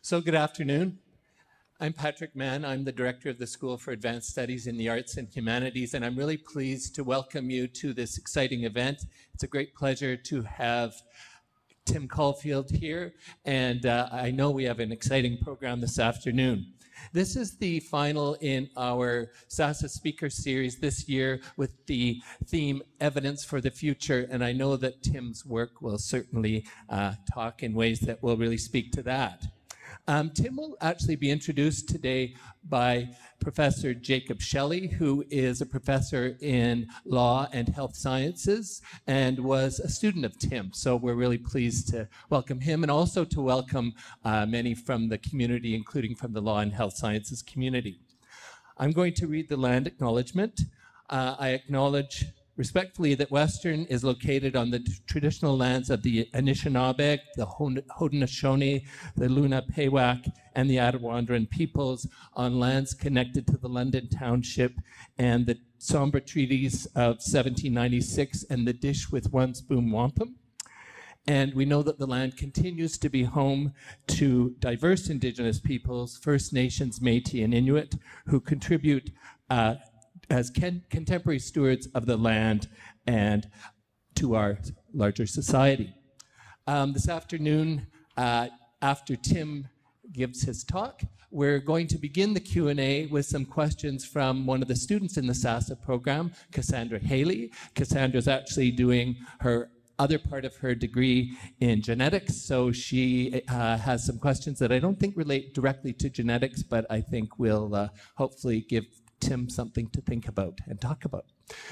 So good afternoon. I'm Patrick Mann. I'm the director of the School for Advanced Studies in the Arts and Humanities, and I'm really pleased to welcome you to this exciting event. It's a great pleasure to have Tim Caulfield here, and I know we have an exciting program this afternoon. This is the final in our SASAH speaker series this year with the theme Evidence for the Future, and I know that Tim's work will certainly talk in ways that will really speak to that. Tim will actually be introduced today by Professor Jacob Shelley, who is a professor in law and health sciences and was a student of Tim. So we're really pleased to welcome him and also to welcome many from the community, including from the law and health sciences community. I'm going to read the land acknowledgement. I acknowledge respectfully that Western is located on the traditional lands of the Anishinaabe, the Haudenosaunee, the Lenape, and the Attawandaron peoples on lands connected to the London Township and the Sombra Treaties of 1796 and the Dish with One Spoon Wampum. And we know that the land continues to be home to diverse Indigenous peoples, First Nations, Métis, and Inuit, who contribute as contemporary stewards of the land and to our larger society. This afternoon, after Tim gives his talk, we're going to begin the Q&A with some questions from one of the students in the SASAH program, Cassandra Haley. Cassandra's actually doing her other part of her degree in genetics, so she has some questions that I don't think relate directly to genetics, but I think will hopefully give Tim something to think about and talk about.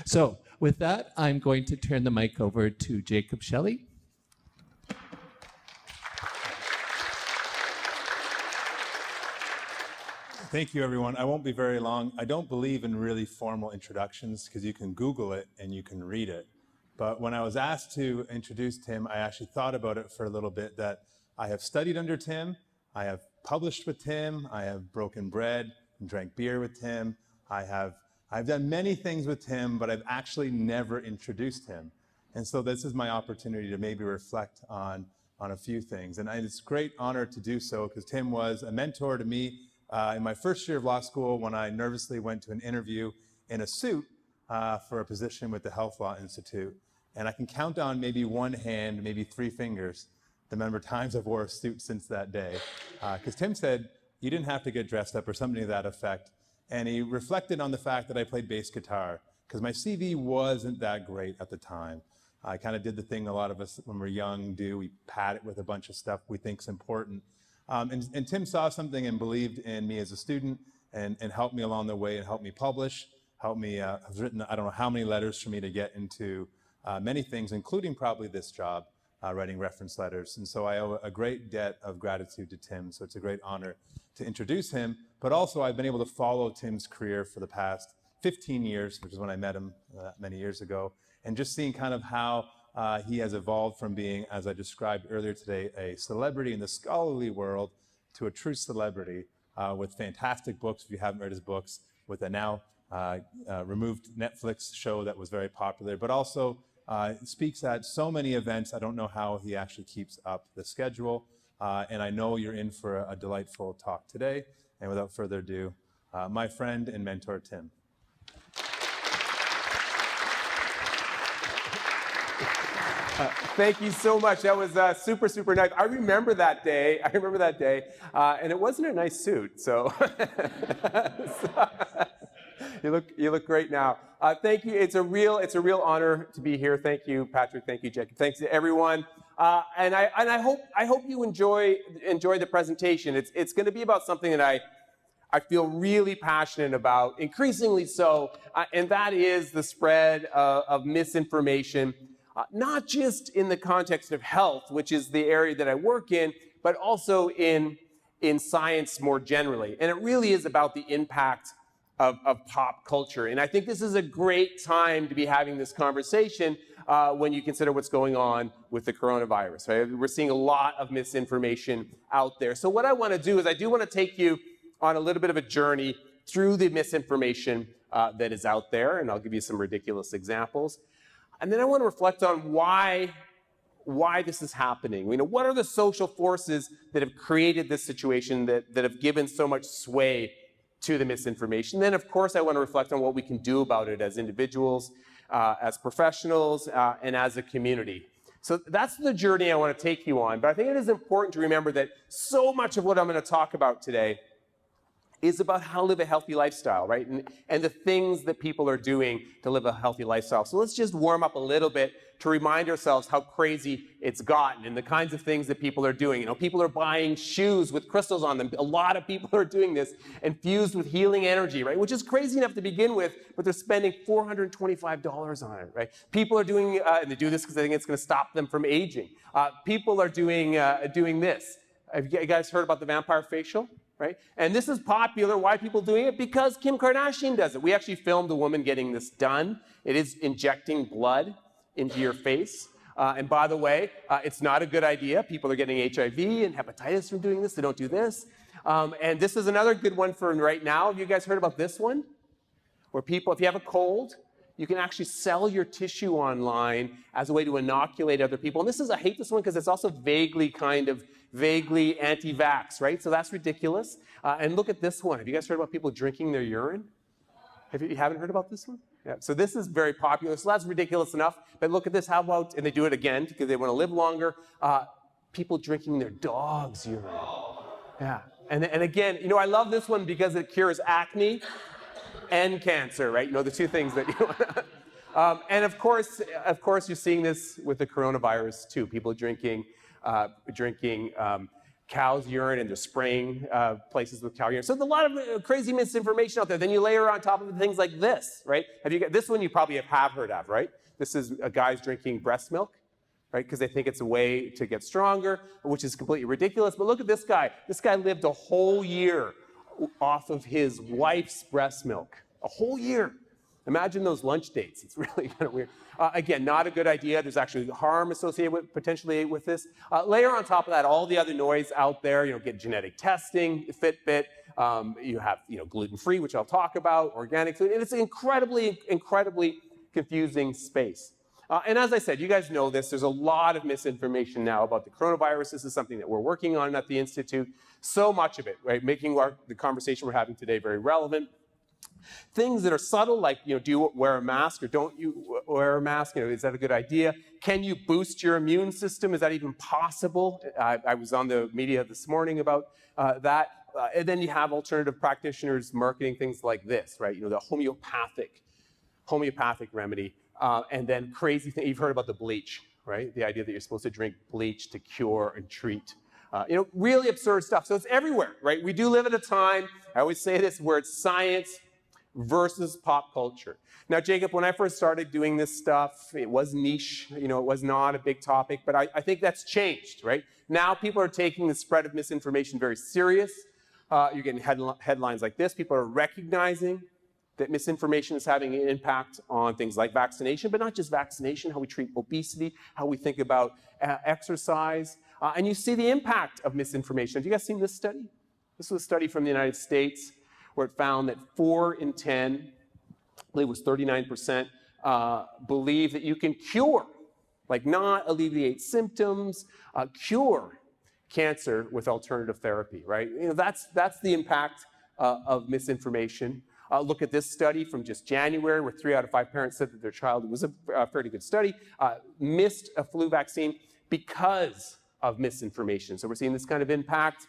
So with that, I'm going to turn the mic over to Jacob Shelley. Thank you, everyone. I won't be very long. I don't believe in really formal introductions because you can Google it and you can read it. But when I was asked to introduce Tim, I actually thought about it for a little bit, that I have studied under Tim, I have published with Tim, I have broken bread and drank beer with Tim. I've done many things with Tim, but I've actually never introduced him. And so this is my opportunity to maybe reflect on a few things. And it's a great honor to do so because Tim was a mentor to me in my first year of law school when I nervously went to an interview in a suit for a position with the Health Law Institute. And I can count on maybe one hand, maybe 3 fingers, the number of times I've wore a suit since that day. Because Tim said, you didn't have to get dressed up or something to that effect. And he reflected on the fact that I played bass guitar, because my CV wasn't that great at the time. I kind of did the thing a lot of us when we're young do. We pad it with a bunch of stuff we think is important. And Tim saw something and believed in me as a student and helped me along the way and helped me publish, helped me, has written I don't know how many letters for me to get into many things, including probably this job, writing reference letters. And so I owe a great debt of gratitude to Tim. So it's a great honor to introduce him. But also I've been able to follow Tim's career for the past 15 years, which is when I met him many years ago, and just seeing kind of how he has evolved from being, as I described earlier today, a celebrity in the scholarly world to a true celebrity with fantastic books, if you haven't read his books, with a now removed Netflix show that was very popular, but also speaks at so many events. I don't know how he actually keeps up the schedule. And I know you're in for a delightful talk today. And without further ado, my friend and mentor, Tim. Thank you so much. That was super, super nice. I remember that day. And it wasn't a nice suit, so. You look great now. Thank you. It's a real honor to be here. Thank you, Patrick. Thank you, Jacob. Thanks to everyone. And I hope you enjoy the presentation. It's going to be about something that I feel really passionate about, increasingly so, and that is the spread of misinformation, not just in the context of health, which is the area that I work in, but also in science more generally. And it really is about the impact of pop culture. And I think this is a great time to be having this conversation when you consider what's going on with the coronavirus. Right? We're seeing a lot of misinformation out there. So what I want to do is I do want to take you on a little bit of a journey through the misinformation that is out there, and I'll give you some ridiculous examples. And then I want to reflect on why why this is happening. What are the social forces that have created this situation that have given so much sway to the misinformation? Then, of course, I want to reflect on what we can do about it as individuals, as professionals, and as a community. So that's the journey I want to take you on. But I think it is important to remember that so much of what I'm going to talk about today is about how to live a healthy lifestyle, right? And the things that people are doing to live a healthy lifestyle. So let's just warm up a little bit to remind ourselves how crazy it's gotten and the kinds of things that people are doing. People are buying shoes with crystals on them. A lot of people are doing this, infused with healing energy, right? Which is crazy enough to begin with, but they're spending $425 on it, right? People are doing, and they do this because they think it's going to stop them from aging. People are doing this. Have you guys heard about the vampire facial? Right? And this is popular. Why are people doing it? Because Kim Kardashian does it. We actually filmed a woman getting this done. It is injecting blood into your face. And by the way, it's not a good idea. People are getting HIV and hepatitis from doing this. They don't do this. And this is another good one for right now. Have you guys heard about this one? Where people, if you have a cold, you can actually sell your tissue online as a way to inoculate other people. And this is, I hate this one because it's also vaguely anti-vax, right? So that's ridiculous. And look at this one. Have you guys heard about people drinking their urine? You haven't heard about this one? Yeah. So this is very popular. So that's ridiculous enough. But look at this. How about, and they do it again because they want to live longer, people drinking their dog's urine. Yeah. And again, I love this one because it cures acne and cancer, right? The two things that you want. And of course, you're seeing this with the coronavirus too. People drinking cow's urine and they're spraying places with cow urine. So there's a lot of crazy misinformation out there. Then you layer on top of it things like this, right? This one you probably have heard of, right? This is guys drinking breast milk, right? Because they think it's a way to get stronger, which is completely ridiculous. But look at this guy. This guy lived a whole year off of his wife's breast milk. A whole year. Imagine those lunch dates. It's really kind of weird. Again, not a good idea. There's actually harm associated potentially with this. Layer on top of that all the other noise out there. Get genetic testing, Fitbit. You have gluten-free, which I'll talk about, organic food, and it's incredibly confusing space. And as I said, you guys know this. There's a lot of misinformation now about the coronavirus. This is something that we're working on at the Institute. So much of it, right, making the conversation we're having today very relevant. Things that are subtle, like, do you wear a mask or don't you wear a mask? Is that a good idea? Can you boost your immune system? Is that even possible? I was on the media this morning about that. And then you have alternative practitioners marketing things like this, right? The homeopathic remedy. And then crazy thing, you've heard about the bleach, right? The idea that you're supposed to drink bleach to cure and treat. Really absurd stuff. So it's everywhere, right? We do live at a time, I always say this, where it's science versus pop culture. Now, Jacob, when I first started doing this stuff, it was niche, it was not a big topic, but I think that's changed, right? Now people are taking the spread of misinformation very serious. You're getting headlines like this. People are recognizing that misinformation is having an impact on things like vaccination, but not just vaccination, how we treat obesity, how we think about exercise. And you see the impact of misinformation. Have you guys seen this study? This was a study from the United States where it found that 4 in 10, I believe it was 39%, believe that you can cure, like not alleviate symptoms, cure cancer with alternative therapy, right? That's the impact of misinformation. Look at this study from just January, where 3 out of 5 parents said that their child, it was a fairly good study, missed a flu vaccine because of misinformation. So we're seeing this kind of impact.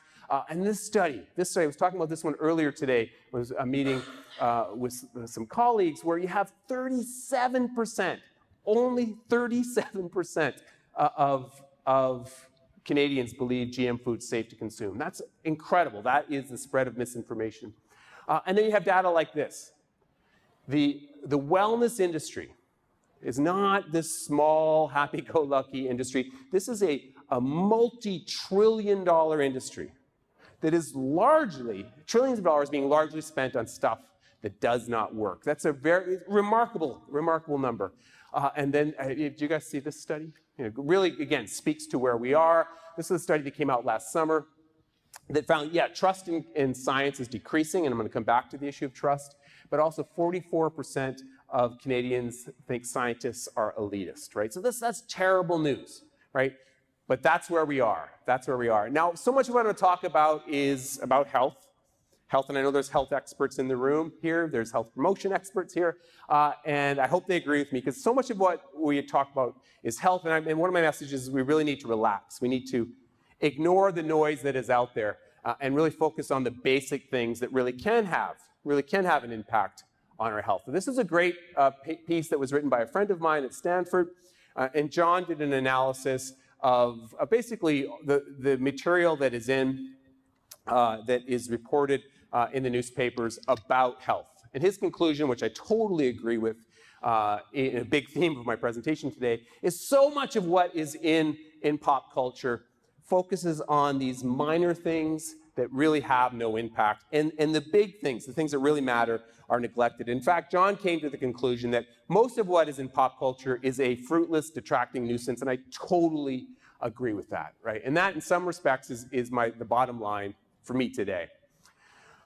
And this study, I was talking about this one earlier today, was a meeting with some colleagues where you have 37%, only 37% of Canadians believe GM food is safe to consume. That's incredible. That is the spread of misinformation. And then you have data like this. The wellness industry is not this small, happy-go-lucky industry. This is a multi-trillion-dollar industry that is largely, trillions of dollars being largely spent on stuff that does not work. That's a very remarkable number. And then, did you guys see this study? Really, again, speaks to where we are. This is a study that came out last summer that found, trust in science is decreasing, and I'm going to come back to the issue of trust, but also 44% of Canadians think scientists are elitist, right? So that's terrible news, right? But that's where we are. That's where we are. Now, so much of what I'm going to talk about is about health. Health, and I know there's health experts in the room here. There's health promotion experts here. And I hope they agree with me, because so much of what we talk about is health. And one of my messages is we really need to relax. We need to ignore the noise that is out there and really focus on the basic things that really can have an impact on our health. And this is a great piece that was written by a friend of mine at Stanford. And John did an analysis of basically the material that is that is reported in the newspapers about health. And his conclusion, which I totally agree with, in a big theme of my presentation today, is so much of what is in pop culture focuses on these minor things that really have no impact. And the big things, the things that really matter, are neglected. In fact, John came to the conclusion that most of what is in pop culture is a fruitless, detracting nuisance, and I totally agree with that, right? And that, in some respects, is the bottom line for me today.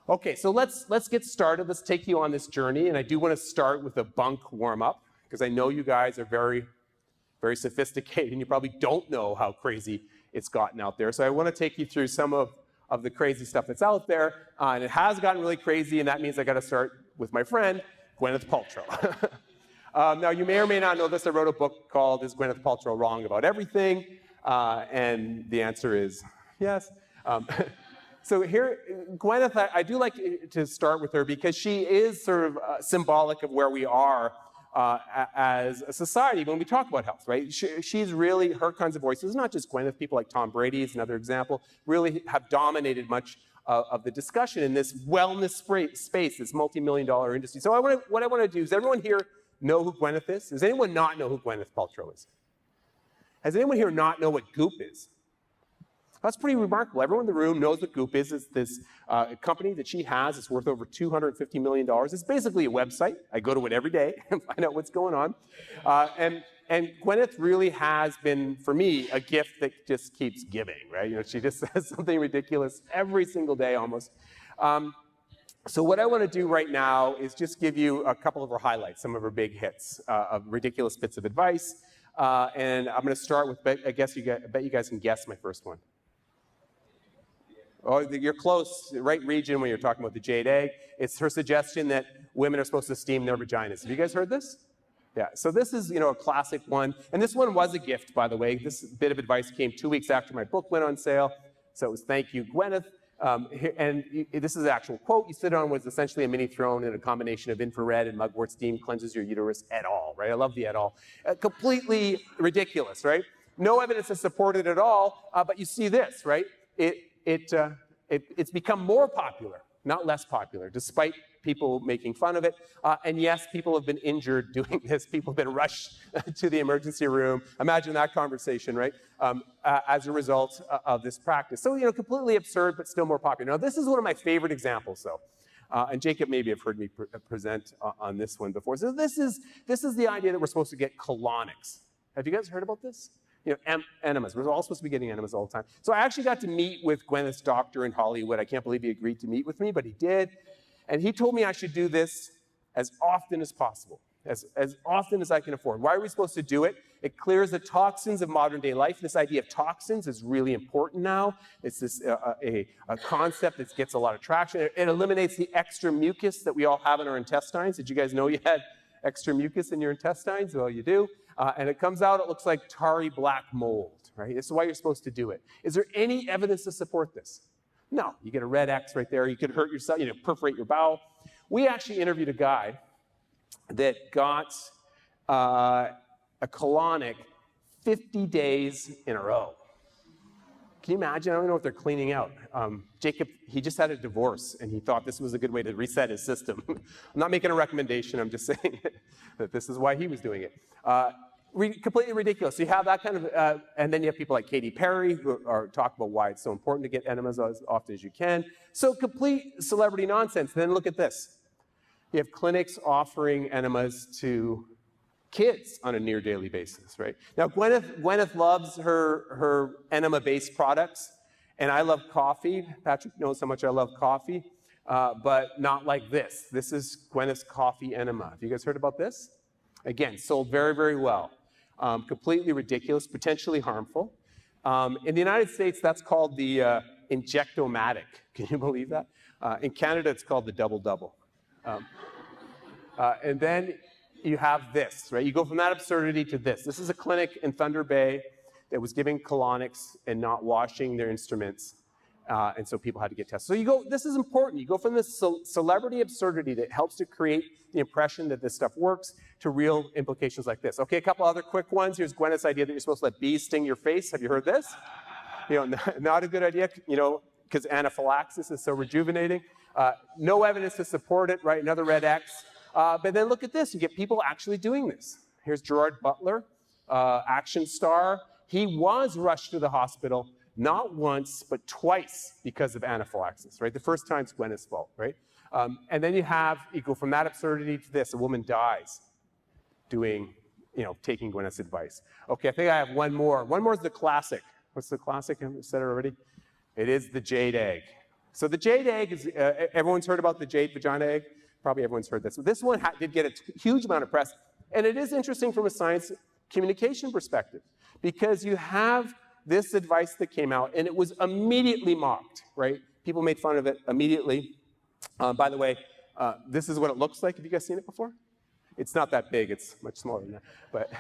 Okay, so let's get started. Let's take you on this journey, and I do want to start with a bunk warm-up, because I know you guys are very, very sophisticated, and you probably don't know how crazy it's gotten out there. So I want to take you through some of the crazy stuff that's out there, and it has gotten really crazy, and that means I got to start with my friend, Gwyneth Paltrow. Now, you may or may not know this. I wrote a book called "Is Gwyneth Paltrow Wrong About Everything?" And the answer is yes. So here, Gwyneth, I do like to start with her because she is sort of symbolic of where we are as a society when we talk about health, right? She's really, her kinds of voices, not just Gwyneth, people like Tom Brady is another example, really have dominated much of the discussion in this wellness space, this multi-million-dollar industry. So what I want to do is, everyone here know who Gwyneth is? Does anyone not know who Gwyneth Paltrow is? Does anyone here not know what Goop is? That's pretty remarkable. Everyone in the room knows what Goop is. It's this company that she has. It's worth over $250 million. It's basically a website. I go to it every day and find out what's going on. And Gwyneth really has been, for me, a gift that just keeps giving, right? You know, she just says something ridiculous every single day almost. So what I want to do right now is just give you a couple of her highlights, some of her big hits of ridiculous bits of advice. And I'm going to start with, I bet you guys can guess my first one. Oh, you're close, right region when you're talking about the jade egg. It's her suggestion that women are supposed to steam their vaginas. Have you guys heard this? Yeah, so this is, a classic one. And this one was a gift, by the way. This bit of advice came 2 weeks after my book went on sale. So it was, thank you, Gwyneth. And this is an actual quote. You sit on was essentially a mini throne, and a combination of infrared and mugwort steam cleanses your uterus et al, right? I love the et al. Completely ridiculous, right? No evidence to support it at all, but you see this, right? It's become more popular, not less popular, despite people making fun of it. And yes, people have been injured doing this. People have been rushed to the emergency room. Imagine that conversation, right? As a result of this practice. So, completely absurd, but still more popular. Now, this is one of my favorite examples, though. And Jacob maybe have heard me present on this one before. So this is the idea that we're supposed to get colonics. Have you guys heard about this? Enemas. We're all supposed to be getting enemas all the time. So I actually got to meet with Gwyneth's doctor in Hollywood. I can't believe he agreed to meet with me, but he did. And he told me I should do this as often as possible, as often as I can afford. Why are we supposed to do it? It clears the toxins of modern day life. This idea of toxins is really important now. It's this a concept that gets a lot of traction. It eliminates the extra mucus that we all have in our intestines. Did you guys know you had extra mucus in your intestines? Well, you do. And it comes out, it looks like tarry black mold, right? This is why you're supposed to do it. Is there any evidence to support this? No. You get a red X right there. You could hurt yourself, perforate your bowel. We actually interviewed a guy that got a colonic 50 days in a row. Can you imagine? I don't know what they're cleaning out. Jacob, he just had a divorce, and he thought this was a good way to reset his system. I'm not making a recommendation. I'm just saying that this is why he was doing it. Completely ridiculous. So you have that kind of, and then you have people like Katy Perry who talk about why it's so important to get enemas as often as you can. So complete celebrity nonsense. Then look at this. You have clinics offering enemas to kids on a near daily basis, right? Now, Gwyneth loves her enema-based products, and I love coffee. Patrick knows how much I love coffee, but not like this. This is Gwyneth's coffee enema. Have you guys heard about this? Again, sold very, very well. Completely ridiculous, potentially harmful. In the United States, that's called the injectomatic. Can you believe that? In Canada, it's called the double-double. And then you have this, right? You go from that absurdity to this. This is a clinic in Thunder Bay that was giving colonics and not washing their instruments. And so people had to get tested. So you go, this is important. You go from this celebrity absurdity that helps to create the impression that this stuff works to real implications like this. Okay, a couple other quick ones. Here's Gwyneth's idea that you're supposed to let bees sting your face. Have you heard this? You know, not a good idea, you know, because anaphylaxis is so rejuvenating. No evidence to support it, right? Another red X. But then look at this. You get people actually doing this. Here's Gerard Butler, action star. He was rushed to the hospital not once, but twice because of anaphylaxis, right? The first time's Gwyneth's fault, right? And then you go from that absurdity to this. A woman dies doing, you know, taking Gwyneth's advice. Okay, I think I have one more. One more is the classic. What's the classic? I said it already. It is the jade egg. So the jade egg is, everyone's heard about the jade vagina egg? Probably everyone's heard this. So this one did get a huge amount of press. And it is interesting from a science communication perspective because you have this advice that came out and it was immediately mocked, right? People made fun of it immediately. By the way, this is what it looks like. Have you guys seen it before? It's not that big. It's much smaller than that. But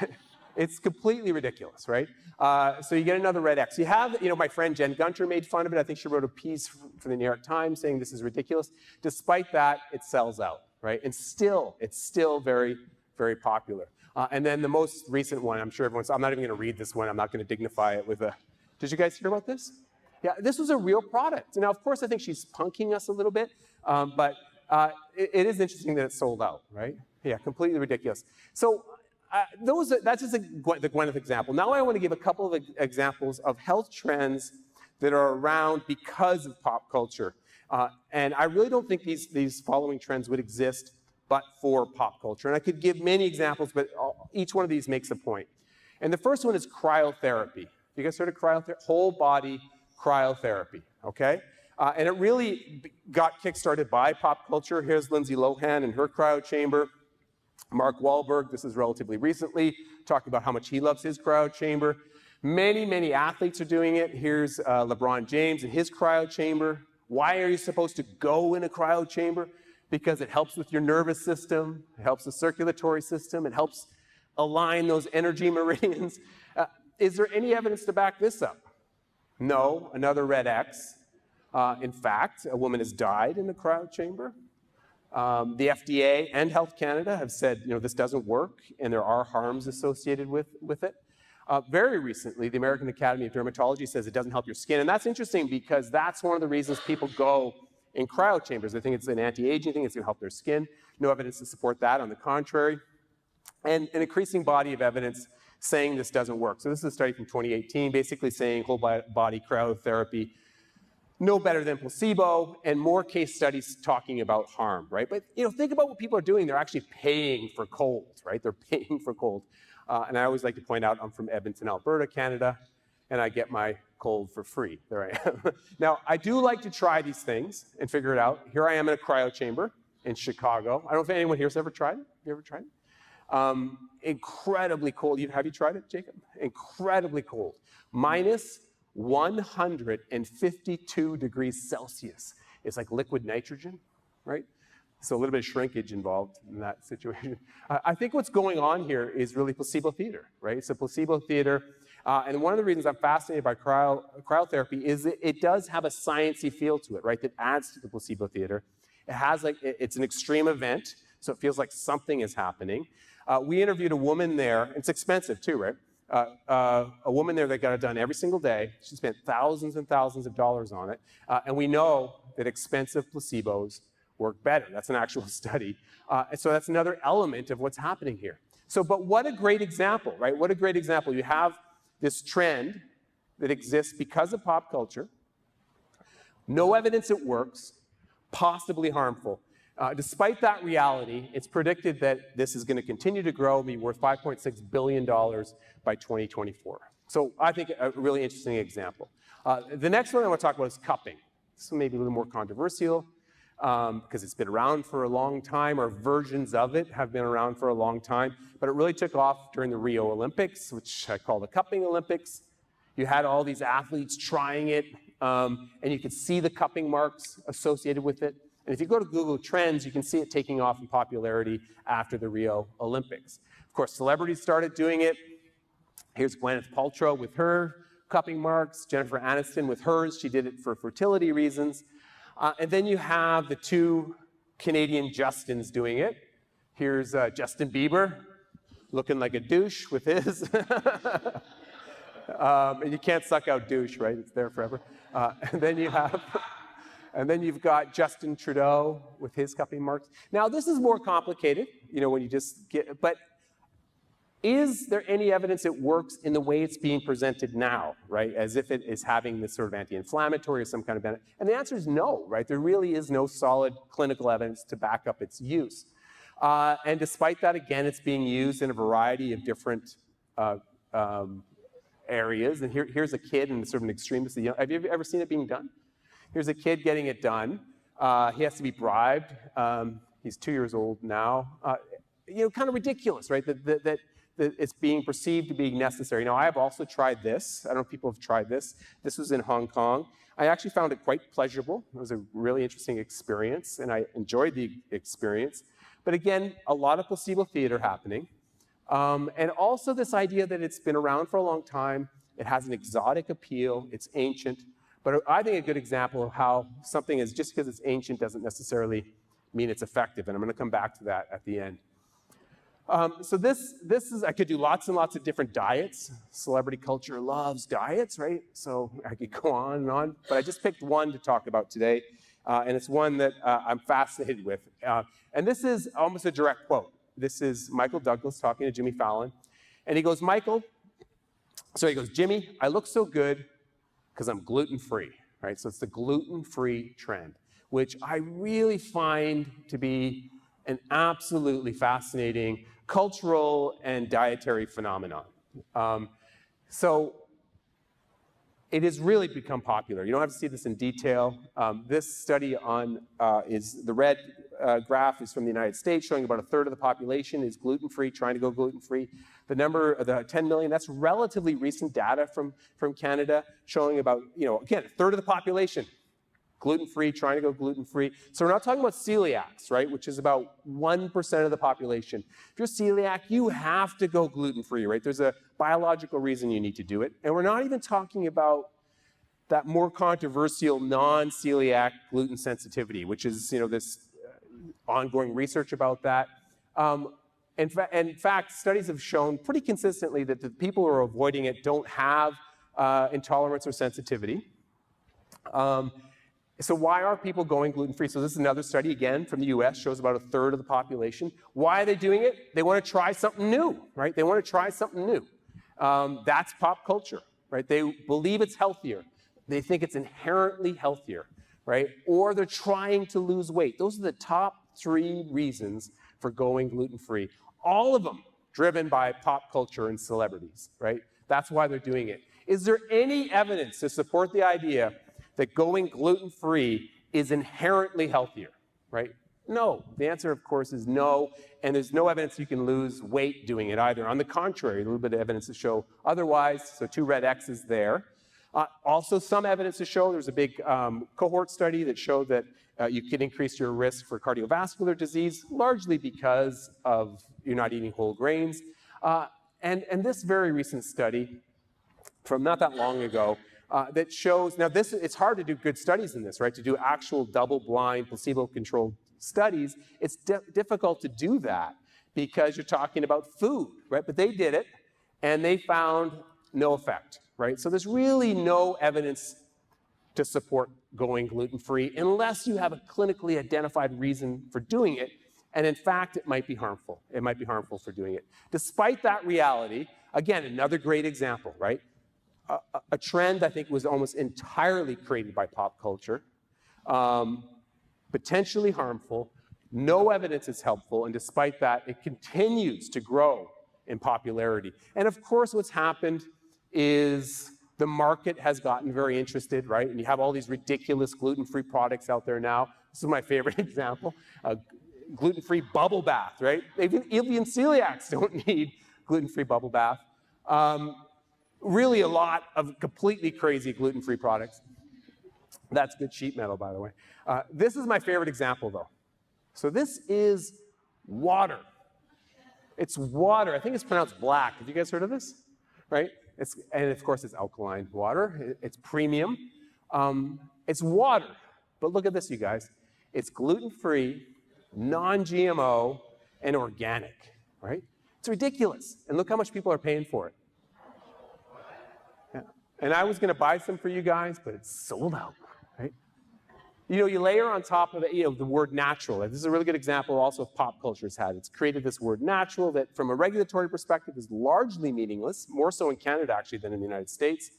it's completely ridiculous, right? So you get another red X. You have, you know, my friend Jen Gunter made fun of it. I think she wrote a piece for the New York Times saying this is ridiculous. Despite that, it sells out, right? And still, it's still very, very popular. And then the most recent one, I'm sure everyone's, I'm not even going to read this one. I'm not going to dignify it with a, did you guys hear about this? Yeah, this was a real product. Now, of course, I think she's punking us a little bit, but it is interesting that it's sold out, right? Yeah, completely ridiculous. So that's just the Gwyneth example. Now I want to give a couple of examples of health trends that are around because of pop culture. And I really don't think these following trends would exist but for pop culture. And I could give many examples, but each one of these makes a point. And the first one is cryotherapy. You guys heard of cryotherapy? Whole body cryotherapy, okay? And it really got kickstarted by pop culture. Here's Lindsay Lohan in her cryo chamber. Mark Wahlberg, this is relatively recently, talking about how much he loves his cryo chamber. Many, many athletes are doing it. Here's LeBron James in his cryo chamber. Why are you supposed to go in a cryo chamber? Because it helps with your nervous system, it helps the circulatory system, it helps align those energy meridians. Is there any evidence to back this up? No, another red X. In fact, a woman has died in a cryo chamber. The FDA and Health Canada have said, you know, this doesn't work and there are harms associated with it. Very recently, the American Academy of Dermatology says it doesn't help your skin. And that's interesting because that's one of the reasons people go in cryo chambers. They think it's an anti-aging thing, it's going to help their skin. No evidence to support that, on the contrary. And an increasing body of evidence saying this doesn't work. So this is a study from 2018, basically saying whole body cryotherapy no better than placebo, and more case studies talking about harm, right? But you know, think about what people are doing. They're actually paying for cold, right? They're paying for cold. And I always like to point out, I'm from Edmonton, Alberta, Canada, and I get my cold for free. There I am. Now, I do like to try these things and figure it out. Here I am in a cryo chamber in Chicago. I don't know if anyone here has ever tried it. You ever tried it? Incredibly cold. Have you tried it, Jacob? Incredibly cold. Minus 152 degrees Celsius. It's like liquid nitrogen, right? So a little bit of shrinkage involved in that situation. I think what's going on here is really placebo theater, right? It's a placebo theater. And one of the reasons I'm fascinated by cryotherapy is that it does have a sciencey feel to it, right? That adds to the placebo theater. It has it's an extreme event, so it feels like something is happening. We interviewed a woman there. It's expensive too, right? A woman there that got it done every single day. She spent thousands and thousands of dollars on it. And we know that expensive placebos work better. That's an actual study. And so that's another element of what's happening here. So, but what a great example, right? What a great example. You have this trend that exists because of pop culture. No evidence it works, possibly harmful. Despite that reality, it's predicted that this is going to continue to grow and be worth $5.6 billion by 2024. So I think a really interesting example. The next one I want to talk about is cupping. This one may be a little more controversial. because it's been around for a long time, or versions of it have been around for a long time. But it really took off during the Rio Olympics, which I call the cupping Olympics. You had all these athletes trying it, and you could see the cupping marks associated with it. And if you go to Google Trends, you can see it taking off in popularity after the Rio Olympics. Of course, celebrities started doing it. Here's Gwyneth Paltrow with her cupping marks, Jennifer Aniston with hers. She did it for fertility reasons. And then you have the two Canadian Justins doing it. Here's Justin Bieber looking like a douche with his. And you can't suck out douche, right? It's there forever. And then you've got Justin Trudeau with his cupping marks. Now, this is more complicated, when you just get, but is there any evidence it works in the way it's being presented now, right? As if it is having this sort of anti-inflammatory or some kind of benefit? And the answer is no, right? There really is no solid clinical evidence to back up its use. And despite that, again, it's being used in a variety of different areas. And here's a kid in sort of an extremist. Have you ever seen it being done? Here's a kid getting it done. He has to be bribed. He's 2 years old now. Kind of ridiculous, right? That it's being perceived to be necessary. Now, I have also tried this. I don't know if people have tried this. This was in Hong Kong. I actually found it quite pleasurable. It was a really interesting experience, and I enjoyed the experience. But again, a lot of placebo theater happening. And also this idea that it's been around for a long time. It has an exotic appeal. It's ancient. But I think a good example of how something is, just because it's ancient doesn't necessarily mean it's effective. And I'm going to come back to that at the end. So this is, I could do lots and lots of different diets. Celebrity culture loves diets, right? So I could go on and on, but I just picked one to talk about today. And it's one that I'm fascinated with. And this is almost a direct quote. This is Michael Douglas talking to Jimmy Fallon. And he goes, Jimmy, I look so good because I'm gluten-free, right? So it's the gluten-free trend, which I really find to be an absolutely fascinating cultural and dietary phenomenon. So it has really become popular. You don't have to see this in detail. This study is the red graph is from the United States, showing about a third of the population is gluten-free, trying to go gluten-free. The number, the 10 million, that's relatively recent data from Canada, showing about, again, a third of the population gluten-free, trying to go gluten-free. So we're not talking about celiacs, right, which is about 1% of the population. If you're celiac, you have to go gluten-free, right? There's a biological reason you need to do it. And we're not even talking about that more controversial non-celiac gluten sensitivity, which is, this ongoing research about that. In fact, studies have shown pretty consistently that the people who are avoiding it don't have intolerance or sensitivity. So why are people going gluten-free? So this is another study, again, from the US, shows about a third of the population. Why are they doing it? They want to try something new, right? They want to try something new. That's pop culture, right? They believe it's healthier. They think it's inherently healthier, right? Or they're trying to lose weight. Those are the top 3 reasons for going gluten-free. All of them driven by pop culture and celebrities, right? That's why they're doing it. Is there any evidence to support the idea that going gluten-free is inherently healthier, right? No. The answer, of course, is no, and there's no evidence you can lose weight doing it either. On the contrary, a little bit of evidence to show otherwise, so 2 red X's there. Also, some evidence to show, there's a big cohort study that showed that you can increase your risk for cardiovascular disease, largely because of you're not eating whole grains. And this very recent study from not that long ago that shows, now it's hard to do good studies in this, right? To do actual double-blind, placebo-controlled studies, it's difficult to do that because you're talking about food, right? But they did it, and they found no effect, right? So there's really no evidence to support going gluten-free unless you have a clinically identified reason for doing it. And in fact, it might be harmful. It might be harmful for doing it. Despite that reality, again, another great example, right? A trend I think was almost entirely created by pop culture, potentially harmful, no evidence it's helpful, and despite that, it continues to grow in popularity. And of course, what's happened is The market has gotten very interested, right? And you have all these ridiculous gluten-free products out there now. This is my favorite example. Gluten-free bubble bath, right? Even celiacs don't need gluten-free bubble bath. Really a lot of completely crazy gluten-free products. That's good sheet metal, by the way. This is my favorite example, though. So this is water. It's water. I think it's pronounced black. Have you guys heard of this? Right? And of course, it's alkaline water. It's premium. It's water. But look at this, you guys. It's gluten-free, non-GMO, and organic, right? It's ridiculous. And look how much people are paying for it. Yeah. And I was going to buy some for you guys, but it's sold out, right? You know, you layer on top of it, you know, the word natural. This is a really good example also of pop culture's had. It's created this word natural that from a regulatory perspective is largely meaningless, more so in Canada actually than in the United States,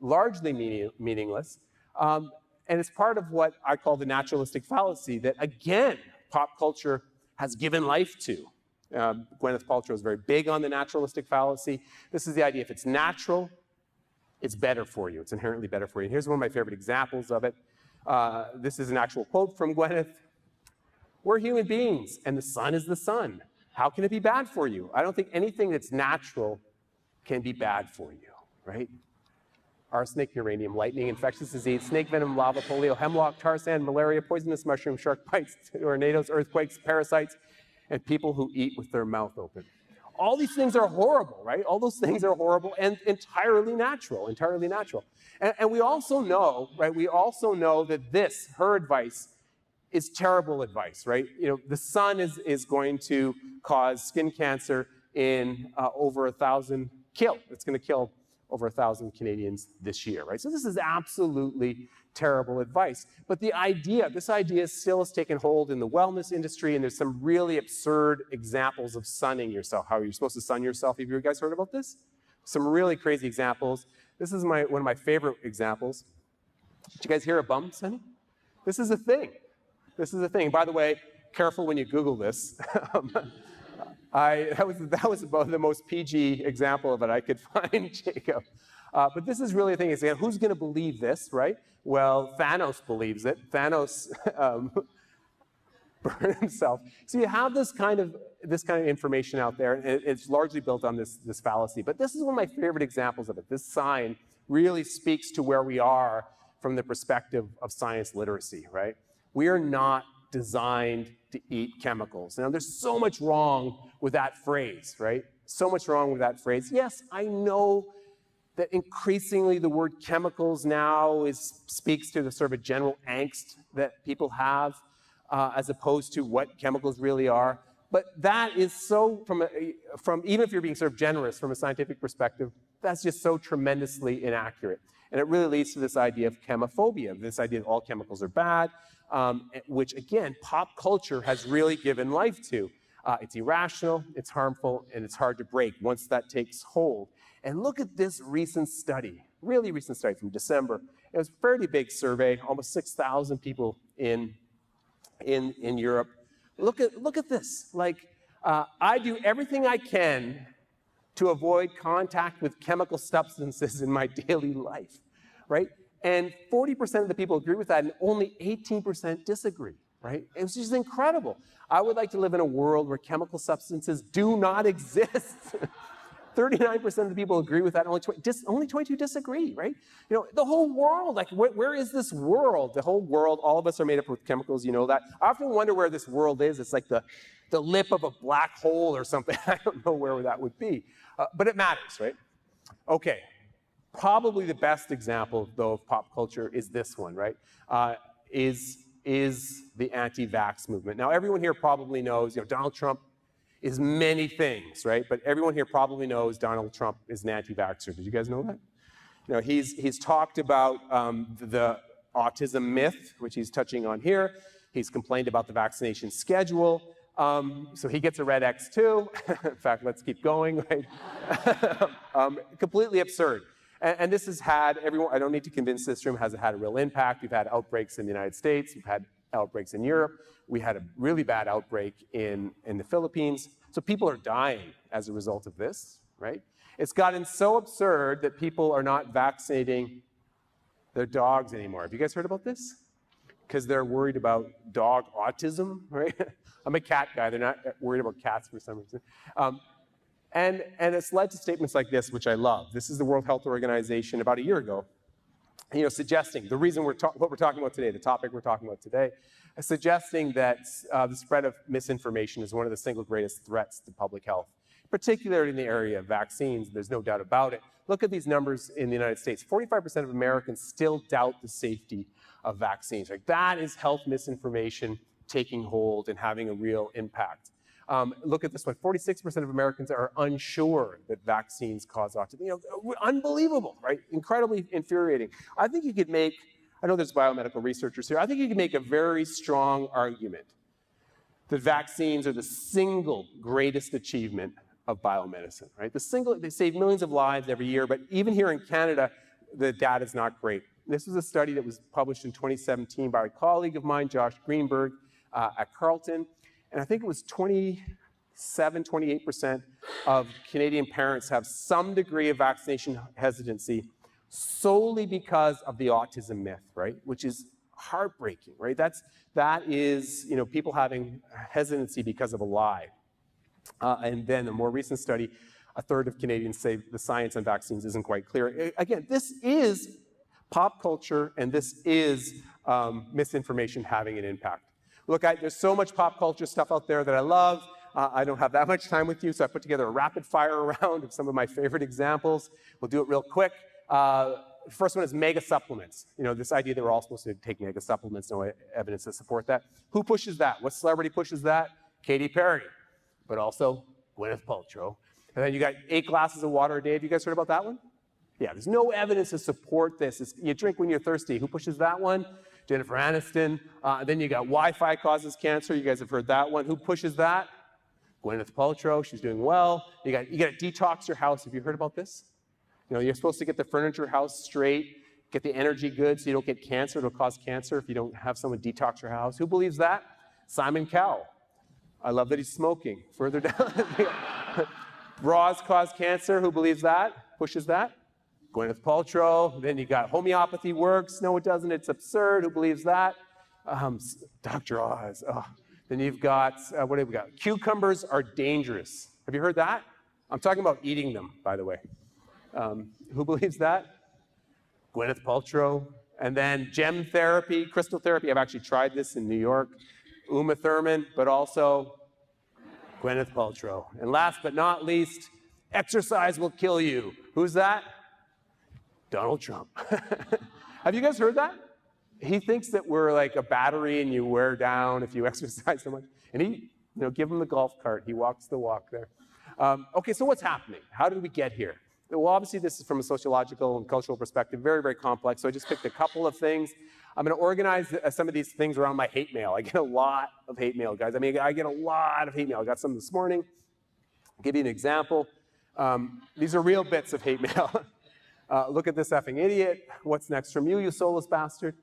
largely meaningless. And it's part of what I call the naturalistic fallacy that, again, pop culture has given life to. Gwyneth Paltrow is very big on the naturalistic fallacy. This is the idea, if it's natural, it's better for you. It's inherently better for you. And here's one of my favorite examples of it. This is an actual quote from Gwyneth. We're human beings, and the sun is the sun. How can it be bad for you? I don't think anything that's natural can be bad for you, right? Arsenic, uranium, lightning, infectious disease, snake venom, lava, polio, hemlock, tar sand, malaria, poisonous mushroom, shark bites, tornadoes, earthquakes, parasites, and people who eat with their mouth open. All these things are horrible, right? All those things are horrible and entirely natural, entirely natural. And we also know, right? We also know that this, her advice, is terrible advice, right? You know, the sun is going to cause skin cancer in over 1,000 It's going to kill over 1,000 Canadians this year, right? So this is absolutely terrible advice. But the idea, this idea still has taken hold in the wellness industry, and there's some really absurd examples of sunning yourself, how you're supposed to sun yourself. Have you guys heard about this? Some really crazy examples. This is one of my favorite examples. Did you guys hear of bum sunning? This is a thing. This is a thing. By the way, careful when you Google this. That was about the most PG example of it I could find, Jacob. But this is really a thing. It's, who's going to believe this, right? Well, Thanos believes it. Thanos burned himself. So you have this kind of information out there, and it's largely built on this fallacy. But this is one of my favorite examples of it. This sign really speaks to where we are from the perspective of science literacy, right? We are not designed to eat chemicals. Now, there's so much wrong with that phrase, right? So much wrong with that phrase. Yes, I know that increasingly the word chemicals now speaks to the sort of a general angst that people have as opposed to what chemicals really are. But that is so, from even if you're being sort of generous from a scientific perspective, that's just so tremendously inaccurate. And it really leads to this idea of chemophobia, this idea that all chemicals are bad, which again, pop culture has really given life to. It's irrational, it's harmful, and it's hard to break once that takes hold. And look at this recent study, really recent study from December. It was a fairly big survey, almost 6,000 people in Europe. Look at this. Like, I do everything I can to avoid contact with chemical substances in my daily life, right? And 40% of the people agree with that, and only 18% disagree, right? It was just incredible. I would like to live in a world where chemical substances do not exist. 39% of the people agree with that, only 22 disagree, right? You know, the whole world, like where is this world? The whole world, all of us are made up with chemicals, you know that. I often wonder where this world is. It's like the lip of a black hole or something. I don't know where that would be, but it matters, right? Okay, probably the best example, though, of pop culture is this one, right? Is the anti-vax movement. Now, everyone here probably knows, you know, Donald Trump is many things, right? But everyone here probably knows Donald Trump is an anti-vaxxer. Did you guys know that? You know, he's talked about the autism myth, which he's touching on here. He's complained about the vaccination schedule. So he gets a red X too. In fact, let's keep going, right? Completely absurd. And this has had, everyone, I don't need to convince this room, has had a real impact. We've had outbreaks in the United States. We've had outbreaks in Europe. We had a really bad outbreak in the Philippines. So people are dying as a result of this, right? It's gotten so absurd that people are not vaccinating their dogs anymore. Have you guys heard about this? Because they're worried about dog autism, right? I'm a cat guy. They're not worried about cats for some reason. And it's led to statements like this, which I love. This is the World Health Organization about a year ago, suggesting the reason what we're talking about today, the topic we're talking about today, suggesting that the spread of misinformation is one of the single greatest threats to public health, particularly in the area of vaccines. There's no doubt about it. Look at these numbers in the United States. 45% of Americans still doubt the safety of vaccines. Like, that is health misinformation taking hold and having a real impact. Look at this one. 46% of Americans are unsure that vaccines cause autism. Unbelievable, right? Incredibly infuriating. I think you could make, I know there's biomedical researchers here, I think you could make a very strong argument that vaccines are the single greatest achievement of biomedicine, right? They save millions of lives every year, but even here in Canada, the data is not great. This was a study that was published in 2017 by a colleague of mine, Josh Greenberg, at Carleton, and I think it was 28% of Canadian parents have some degree of vaccination hesitancy solely because of the autism myth, right? Which is heartbreaking, right? That is, people having hesitancy because of a lie. And then a more recent study, a third of Canadians say the science on vaccines isn't quite clear. Again, this is pop culture, and this is misinformation having an impact. Look, there's so much pop culture stuff out there that I love. I don't have that much time with you, so I put together a rapid fire round of some of my favorite examples. We'll do it real quick. First one is mega supplements. This idea that we're all supposed to take mega supplements, no evidence to support that. Who pushes that? What celebrity pushes that? Katy Perry, but also Gwyneth Paltrow. And then you got 8 glasses of water a day. Have you guys heard about that one? Yeah, there's no evidence to support this. You drink when you're thirsty. Who pushes that one? Jennifer Aniston. Then you got Wi-Fi causes cancer. You guys have heard that one. Who pushes that? Gwyneth Paltrow. She's doing well. You got to detox your house. Have you heard about this? You're supposed to get the furniture house straight, get the energy good so you don't get cancer. It'll cause cancer if you don't have someone detox your house. Who believes that? Simon Cowell. I love that he's smoking. Further down. Bras cause cancer. Who believes that? Pushes that? Gwyneth Paltrow. Then you got homeopathy works. No, it doesn't. It's absurd. Who believes that? Dr. Oz. Oh. Then you've got, what have we got? Cucumbers are dangerous. Have you heard that? I'm talking about eating them, by the way. Who believes that? Gwyneth Paltrow. And then gem therapy, crystal therapy. I've actually tried this in New York. Uma Thurman, but also Gwyneth Paltrow. And last but not least, exercise will kill you. Who's that? Donald Trump. Have you guys heard that? He thinks that we're like a battery and you wear down if you exercise so much. And he, give him the golf cart. He walks the walk there. Okay, so what's happening? How did we get here? Well, obviously, this is from a sociological and cultural perspective, very, very complex. So I just picked a couple of things. I'm going to organize some of these things around my hate mail. I get a lot of hate mail, guys. I get a lot of hate mail. I got some this morning. I'll give you an example. These are real bits of hate mail. Look at this effing idiot. What's next from you, you soulless bastard?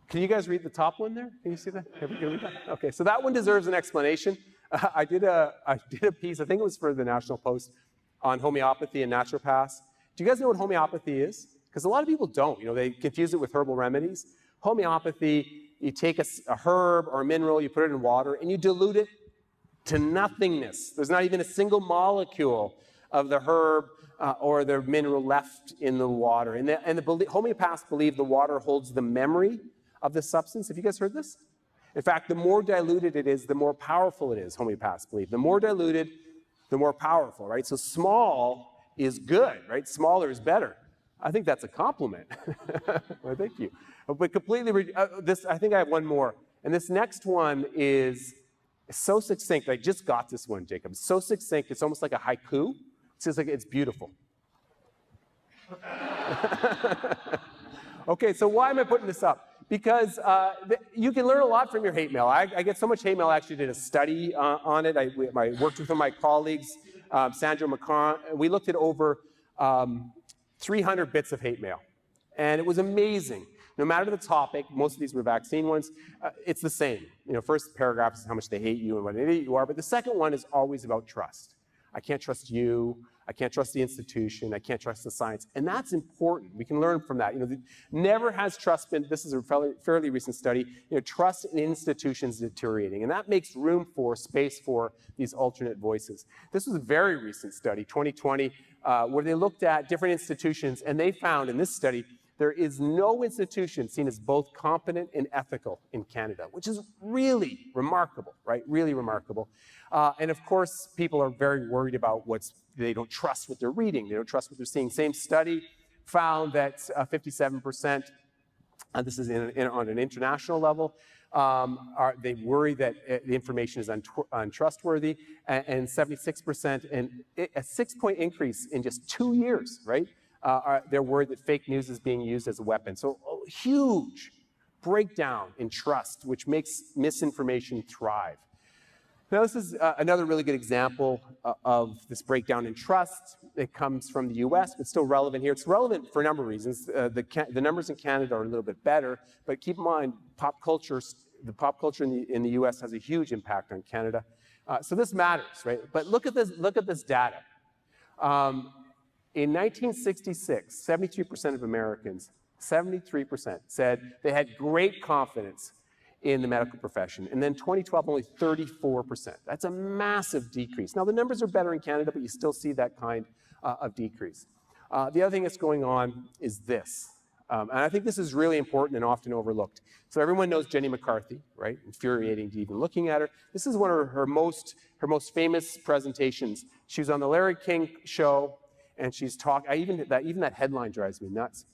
Can you guys read the top one there? Can you see that? Can we read that? Okay, so that one deserves an explanation. I did a piece, I think it was for the National Post, on homeopathy and naturopaths. Do you guys know what homeopathy is? Because a lot of people don't. They confuse it with herbal remedies. Homeopathy, you take a herb or a mineral, you put it in water, and you dilute it to nothingness. There's not even a single molecule of the herb or the mineral left in the water. And the homeopaths believe the water holds the memory of the substance. Have you guys heard this? In fact, the more diluted it is, the more powerful it is, homeopaths believe. The more diluted, the more powerful, right? So small is good, right? Smaller is better. I think that's a compliment. Well, thank you. But completely, I think I have one more. And this next one is so succinct. I just got this one, Jacob. So succinct, it's almost like a haiku. It says like it's beautiful. Okay, so why am I putting this up? Because you can learn a lot from your hate mail. I get so much hate mail, I actually did a study on it. I worked with my colleagues, Sandra McCann. We looked at over 300 bits of hate mail. And it was amazing. No matter the topic, most of these were vaccine ones, it's the same. First paragraph is how much they hate you and what an idiot you are, but the second one is always about trust. I can't trust you. I can't trust the institution. I can't trust the science. And that's important. We can learn from that. Never has trust been, this is a fairly recent study, trust in institutions deteriorating. And that makes room for, space for these alternate voices. This was a very recent study, 2020, where they looked at different institutions, and they found in this study, there is no institution seen as both competent and ethical in Canada, which is really remarkable, right? Really remarkable. And of course, people are very worried about they don't trust what they're reading. They don't trust what they're seeing. Same study found that 57%, this is on an international level, they worry that the information is untrustworthy, and 76%, and a 6-point increase in just 2 years, right? They're worried that fake news is being used as a weapon. So a huge breakdown in trust, which makes misinformation thrive. Now, this is another really good example of this breakdown in trust. It comes from the US, but still relevant here. It's relevant for a number of reasons. The numbers in Canada are a little bit better, but keep in mind, the pop culture in the US has a huge impact on Canada. So this matters, right? But look at this data. In 1966, 73% of Americans, 73% said they had great confidence in the medical profession. And then 2012, only 34%. That's a massive decrease. Now, the numbers are better in Canada, but you still see that kind of decrease. The other thing that's going on is this. And I think this is really important and often overlooked. So everyone knows Jenny McCarthy, right? Infuriating to even looking at her. This is one of her most famous presentations. She was on the Larry King show, and she's talking, even that headline drives me nuts.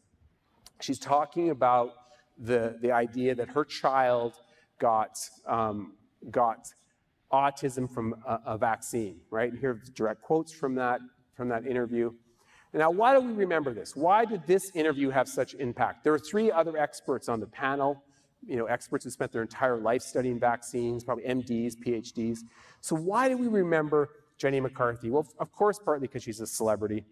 She's talking about the idea that her child got autism from a vaccine, right? And here are direct quotes from that interview. Now, why do we remember this? Why did this interview have such impact? There were 3 other experts on the panel, experts who spent their entire life studying vaccines, probably MDs, PhDs. So why do we remember Jenny McCarthy? Well, of course, partly because she's a celebrity,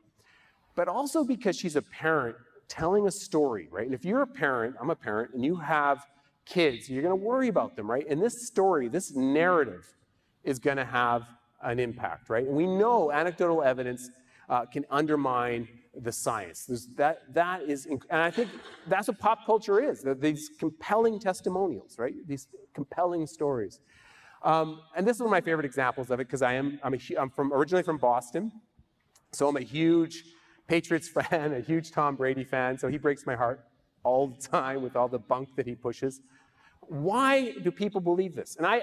but also because she's a parent telling a story, right? And if you're a parent, I'm a parent, and you have kids, you're going to worry about them, right? And this story, this narrative is going to have an impact, right? And we know anecdotal evidence can undermine the science. That is, and I think that's what pop culture is, these compelling testimonials, right? These compelling stories. And this is one of my favorite examples of it, because I'm originally from Boston, so I'm a huge Patriots fan, a huge Tom Brady fan, so he breaks my heart all the time with all the bunk that he pushes. Why do people believe this? And I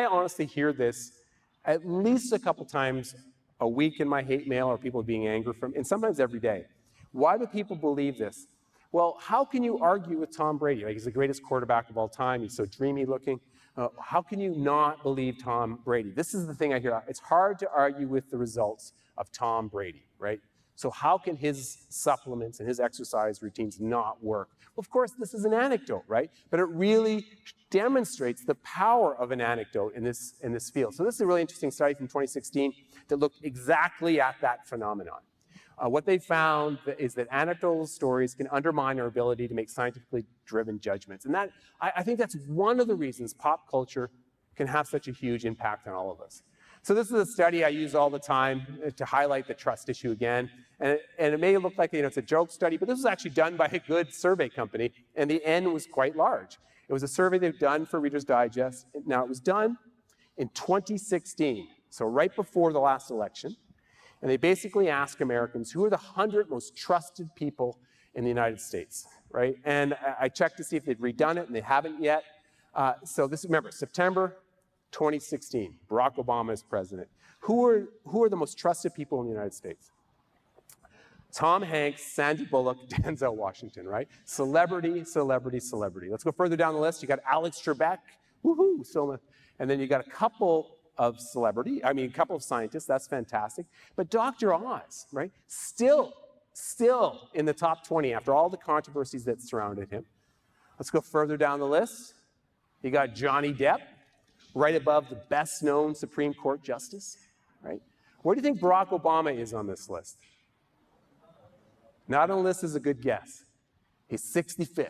honestly hear this at least a couple times a week in my hate mail, or people being angry from, and sometimes every day. Why do people believe this? Well, how can you argue with Tom Brady? Like, he's the greatest quarterback of all time. He's so dreamy looking. How can you not believe Tom Brady? This is the thing I hear. It's hard to argue with the results of Tom Brady, right? So how can his supplements and his exercise routines not work? Well, of course, this is an anecdote, right? But it really demonstrates the power of an anecdote in this field. So this is a really interesting study from 2016 that looked exactly at that phenomenon. What they found is that anecdotal stories can undermine our ability to make scientifically driven judgments. And I think that's one of the reasons pop culture can have such a huge impact on all of us. So this is a study I use all the time to highlight the trust issue again. And it may look like it's a joke study, but this was actually done by a good survey company, and the N was quite large. It was a survey they've done for Reader's Digest. Now, it was done in 2016, so right before the last election. And they basically asked Americans, who are the 100 most trusted people in the United States, right? And I checked to see if they'd redone it, and they haven't yet. So this, remember, September 2016, Barack Obama is president. Who are the most trusted people in the United States? Tom Hanks, Sandra Bullock, Denzel Washington, right? Celebrity, celebrity, celebrity. Let's go further down the list. You got Alex Trebek, woohoo, so, and then you got a couple of a couple of scientists, that's fantastic. But Dr. Oz, right? Still in the top 20 after all the controversies that surrounded him. Let's go further down the list. You got Johnny Depp, right above the best known Supreme Court justice, right? Where do you think Barack Obama is on this list? Not on the list is a good guess. He's 65th,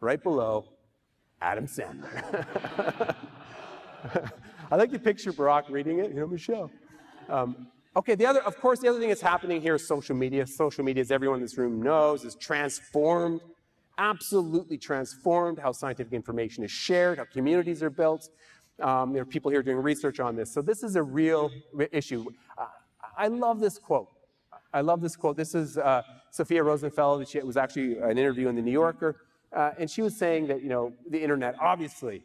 right below Adam Sandler. I like to picture Barack reading it, Michelle. Okay, of course, the other thing that's happening here is social media. Social media, as everyone in this room knows, is transformed, absolutely transformed how scientific information is shared, how communities are built. There are people here doing research on this. So this is a real issue. I love this quote. I love this quote. This is Sophia Rosenfeld. It was actually an interview in the New Yorker. And she was saying that, the internet, obviously,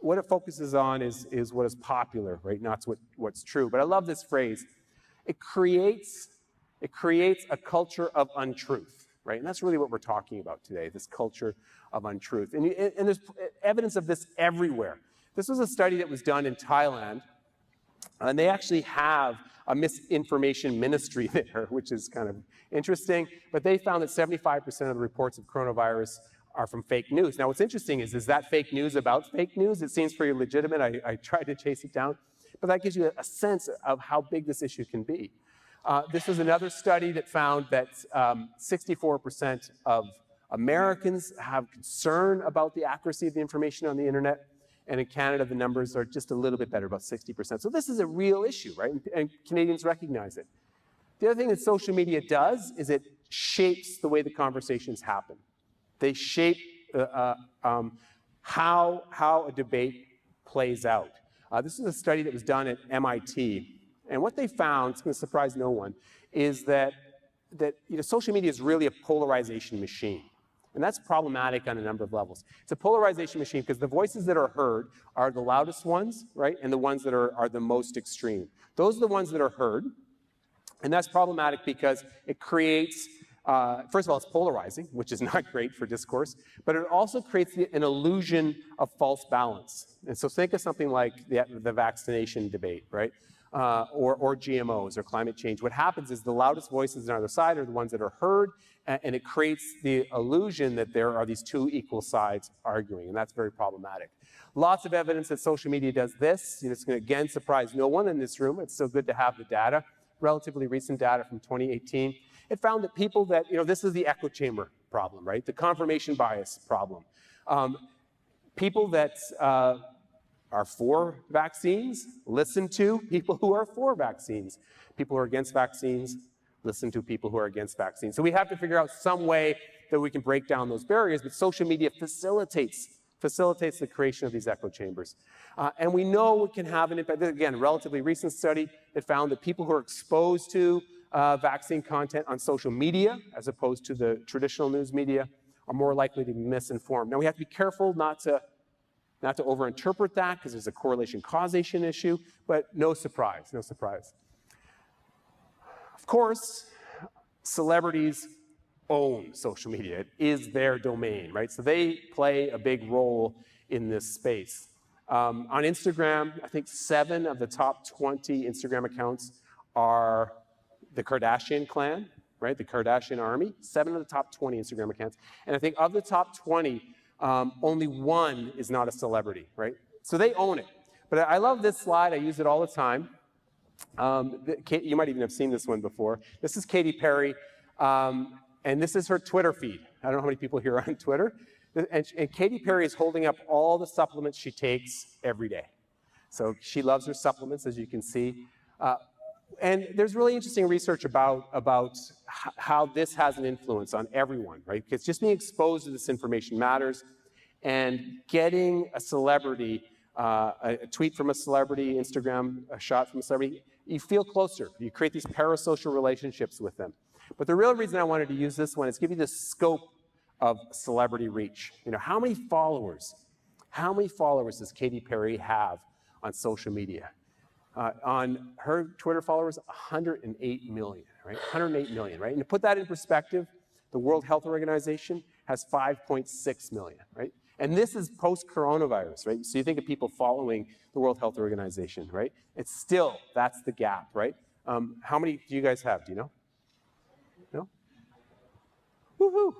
what it focuses on is what is popular, right? Not what's true. But I love this phrase. It creates a culture of untruth, right? And that's really what we're talking about today, this culture of untruth. And there's evidence of this everywhere. This was a study that was done in Thailand, and they actually have a misinformation ministry there, which is kind of interesting. But they found that 75% of the reports of coronavirus are from fake news. Now, what's interesting is that fake news about fake news? It seems pretty legitimate. I tried to chase it down. But that gives you a sense of how big this issue can be. This was another study that found that 64% of Americans have concern about the accuracy of the information on the internet. And in Canada, the numbers are just a little bit better, about 60%. So this is a real issue, right? And Canadians recognize it. The other thing that social media does is it shapes the way the conversations happen. They shape how a debate plays out. This is a study that was done at MIT. And what they found, it's going to surprise no one, is that social media is really a polarization machine. And that's problematic on a number of levels. It's a polarization machine because the voices that are heard are the loudest ones, right? And the ones that are the most extreme. Those are the ones that are heard. And that's problematic because it creates, first of all, it's polarizing, which is not great for discourse, but it also creates an illusion of false balance. And so think of something like the vaccination debate, right? Or GMOs or climate change. What happens is the loudest voices on either side are the ones that are heard, and it creates the illusion that there are these two equal sides arguing, and that's very problematic. Lots of evidence that social media does this. It's going to, again, surprise no one in this room. It's so good to have the data, relatively recent data from 2018. It found that people that, this is the echo chamber problem, right? The confirmation bias problem. People that are for vaccines listen to people who are for vaccines. People who are against vaccines listen to people who are against vaccines. So we have to figure out some way that we can break down those barriers, but social media facilitates the creation of these echo chambers. And we know it can have an impact. Again, a relatively recent study that found that people who are exposed to vaccine content on social media, as opposed to the traditional news media, are more likely to be misinformed. Now, we have to be careful not to overinterpret that because there's a correlation-causation issue, but no surprise, no surprise. Of course, celebrities own social media. It is their domain, right? So they play a big role in this space. On Instagram, I think 7 of the top 20 Instagram accounts are the Kardashian clan, right? The Kardashian army. 7 of the top 20 Instagram accounts. And I think of the top 20, only 1 is not a celebrity, right? So they own it. But I love this slide. I use it all the time. You might even have seen this one before. This is Katy Perry, and this is her Twitter feed. I don't know how many people here are on Twitter. And Katy Perry is holding up all the supplements she takes every day. So she loves her supplements, as you can see. And there's really interesting research about how this has an influence on everyone, right? Because just being exposed to this information matters. And getting a celebrity, a tweet from a celebrity, Instagram, a shot from a celebrity, you feel closer. You create these parasocial relationships with them. But the real reason I wanted to use this one is give you the scope of celebrity reach. How many followers does Katy Perry have on social media? On her Twitter followers, 108 million, right? 108 million, right? And to put that in perspective, the World Health Organization has 5.6 million, right? And this is post-coronavirus, right? So you think of people following the World Health Organization, right? It's still, that's the gap, right? How many do you guys have? Do you know? No? Woohoo!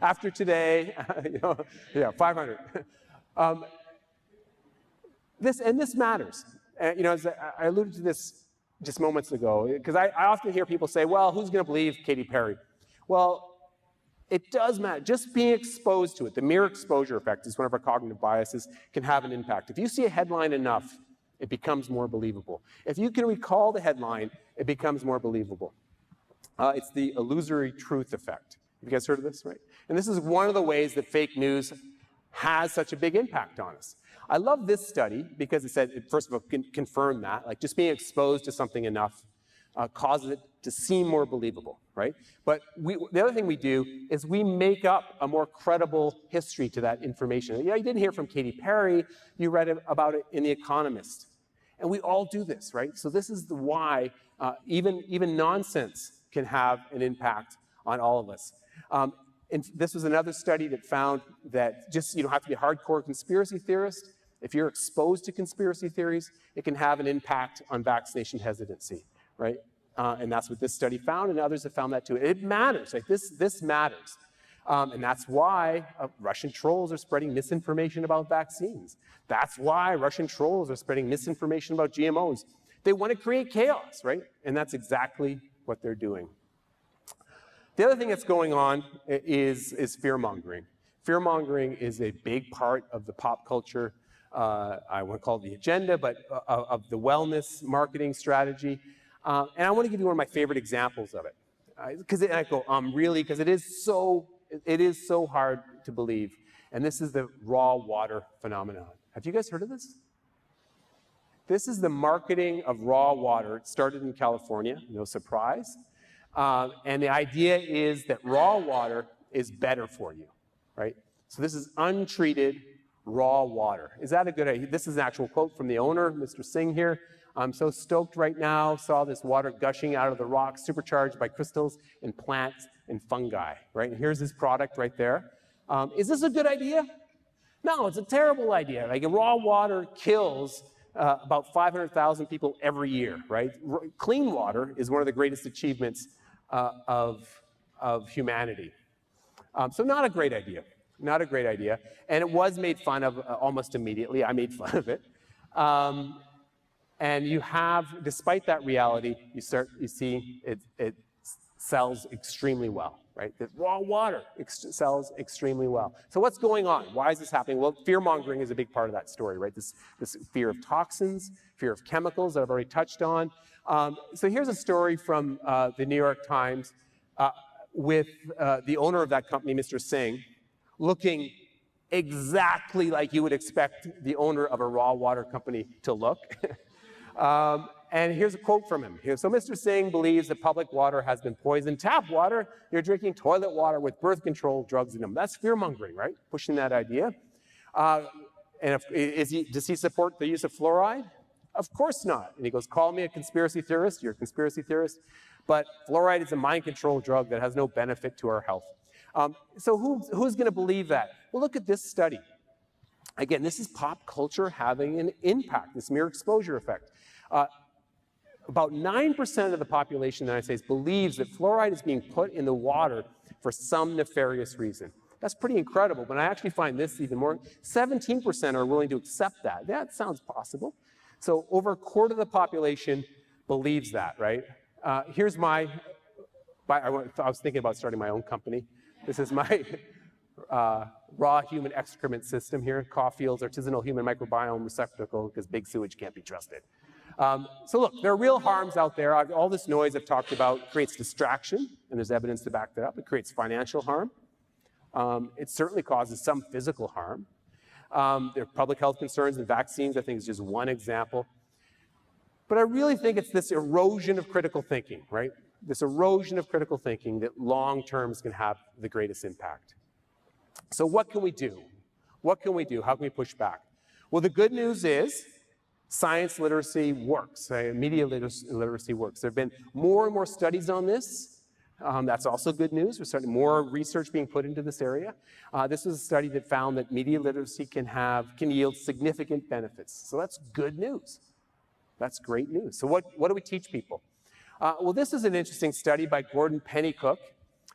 After today, 500. This matters. As I alluded to this just moments ago, because I often hear people say, well, who's going to believe Katy Perry? Well, it does matter. Just being exposed to it, the mere exposure effect is one of our cognitive biases, can have an impact. If you see a headline enough it becomes more believable. If you can recall the headline, it becomes more believable. It's the illusory truth effect. Have you guys heard of this, right? And this is one of the ways that fake news has such a big impact on us. I love this study because it said, first of all, confirmed that, like just being exposed to something enough causes it to seem more believable, right? But the other thing we do is we make up a more credible history to that information. Yeah, you didn't hear from Katy Perry, you read about it in The Economist. And we all do this, right? So this is why even nonsense can have an impact on all of us. And this was another study that found that just you don't have to be a hardcore conspiracy theorist. If you're exposed to conspiracy theories, it can have an impact on vaccination hesitancy, right? And that's what this study found, and others have found that too. It matters, like this matters. And that's why Russian trolls are spreading misinformation about vaccines. That's why Russian trolls are spreading misinformation about GMOs. They want to create chaos, right? And that's exactly what they're doing. The other thing that's going on is fear-mongering. Fear-mongering is a big part of the pop culture, I want to call it the agenda, but of the wellness marketing strategy. And I want to give you one of my favorite examples of it. Because I go, really, because it is so hard to believe. And this is the raw water phenomenon. Have you guys heard of this? This is the marketing of raw water. It started in California, no surprise. And the idea is that raw water is better for you, right? So this is untreated raw water. Is that a good idea? This is an actual quote from the owner, Mr. Singh here. I'm so stoked right now, saw this water gushing out of the rocks, supercharged by crystals and plants and fungi, right? And here's his product right there. Is this a good idea? No, it's a terrible idea. Like raw water kills about 500,000 people every year, right? Clean water is one of the greatest achievements of humanity. So not a great idea, not a great idea. And it was made fun of almost immediately. I made fun of it. And you have, despite that reality, you see it sells extremely well, right? The raw water sells extremely well. So what's going on? Why is this happening? Well, fear-mongering is a big part of that story, right? This fear of toxins, fear of chemicals that I've already touched on. So here's a story from the New York Times with the owner of that company, Mr. Singh, looking exactly like you would expect the owner of a raw water company to look. And here's a quote from him. So Mr. Singh believes that public water has been poisoned. Tap water, you're drinking toilet water with birth control drugs in them. That's fear-mongering, right? Pushing that idea. And does he support the use of fluoride? Of course not. And he goes, call me a conspiracy theorist. You're a conspiracy theorist. But fluoride is a mind control drug that has no benefit to our health. So who's going to believe that? Well, look at this study. Again, this is pop culture having an impact, this mere exposure effect. About 9% of the population in the United States believes that fluoride is being put in the water for some nefarious reason. That's pretty incredible, but I actually find this even more. 17% are willing to accept that. That sounds possible. So over a quarter of the population believes that, right? Here's I was thinking about starting my own company. This is my raw human excrement system here, Caulfield's artisanal human microbiome receptacle, because big sewage can't be trusted. So look, there are real harms out there. All this noise I've talked about creates distraction, and there's evidence to back that up. It creates financial harm. It certainly causes some physical harm. There are public health concerns, and vaccines, I think, is just one example. But I really think it's this erosion of critical thinking, right? This erosion of critical thinking that long-term is going to have the greatest impact. So what can we do? What can we do? How can we push back? Well, the good news is science literacy works. Media literacy works. There have been more and more studies on this. That's also good news. We're starting more research being put into this area. This was a study that found that media literacy can yield significant benefits. So that's good news. That's great news. So what do we teach people? Well, this is an interesting study by Gordon Pennycook.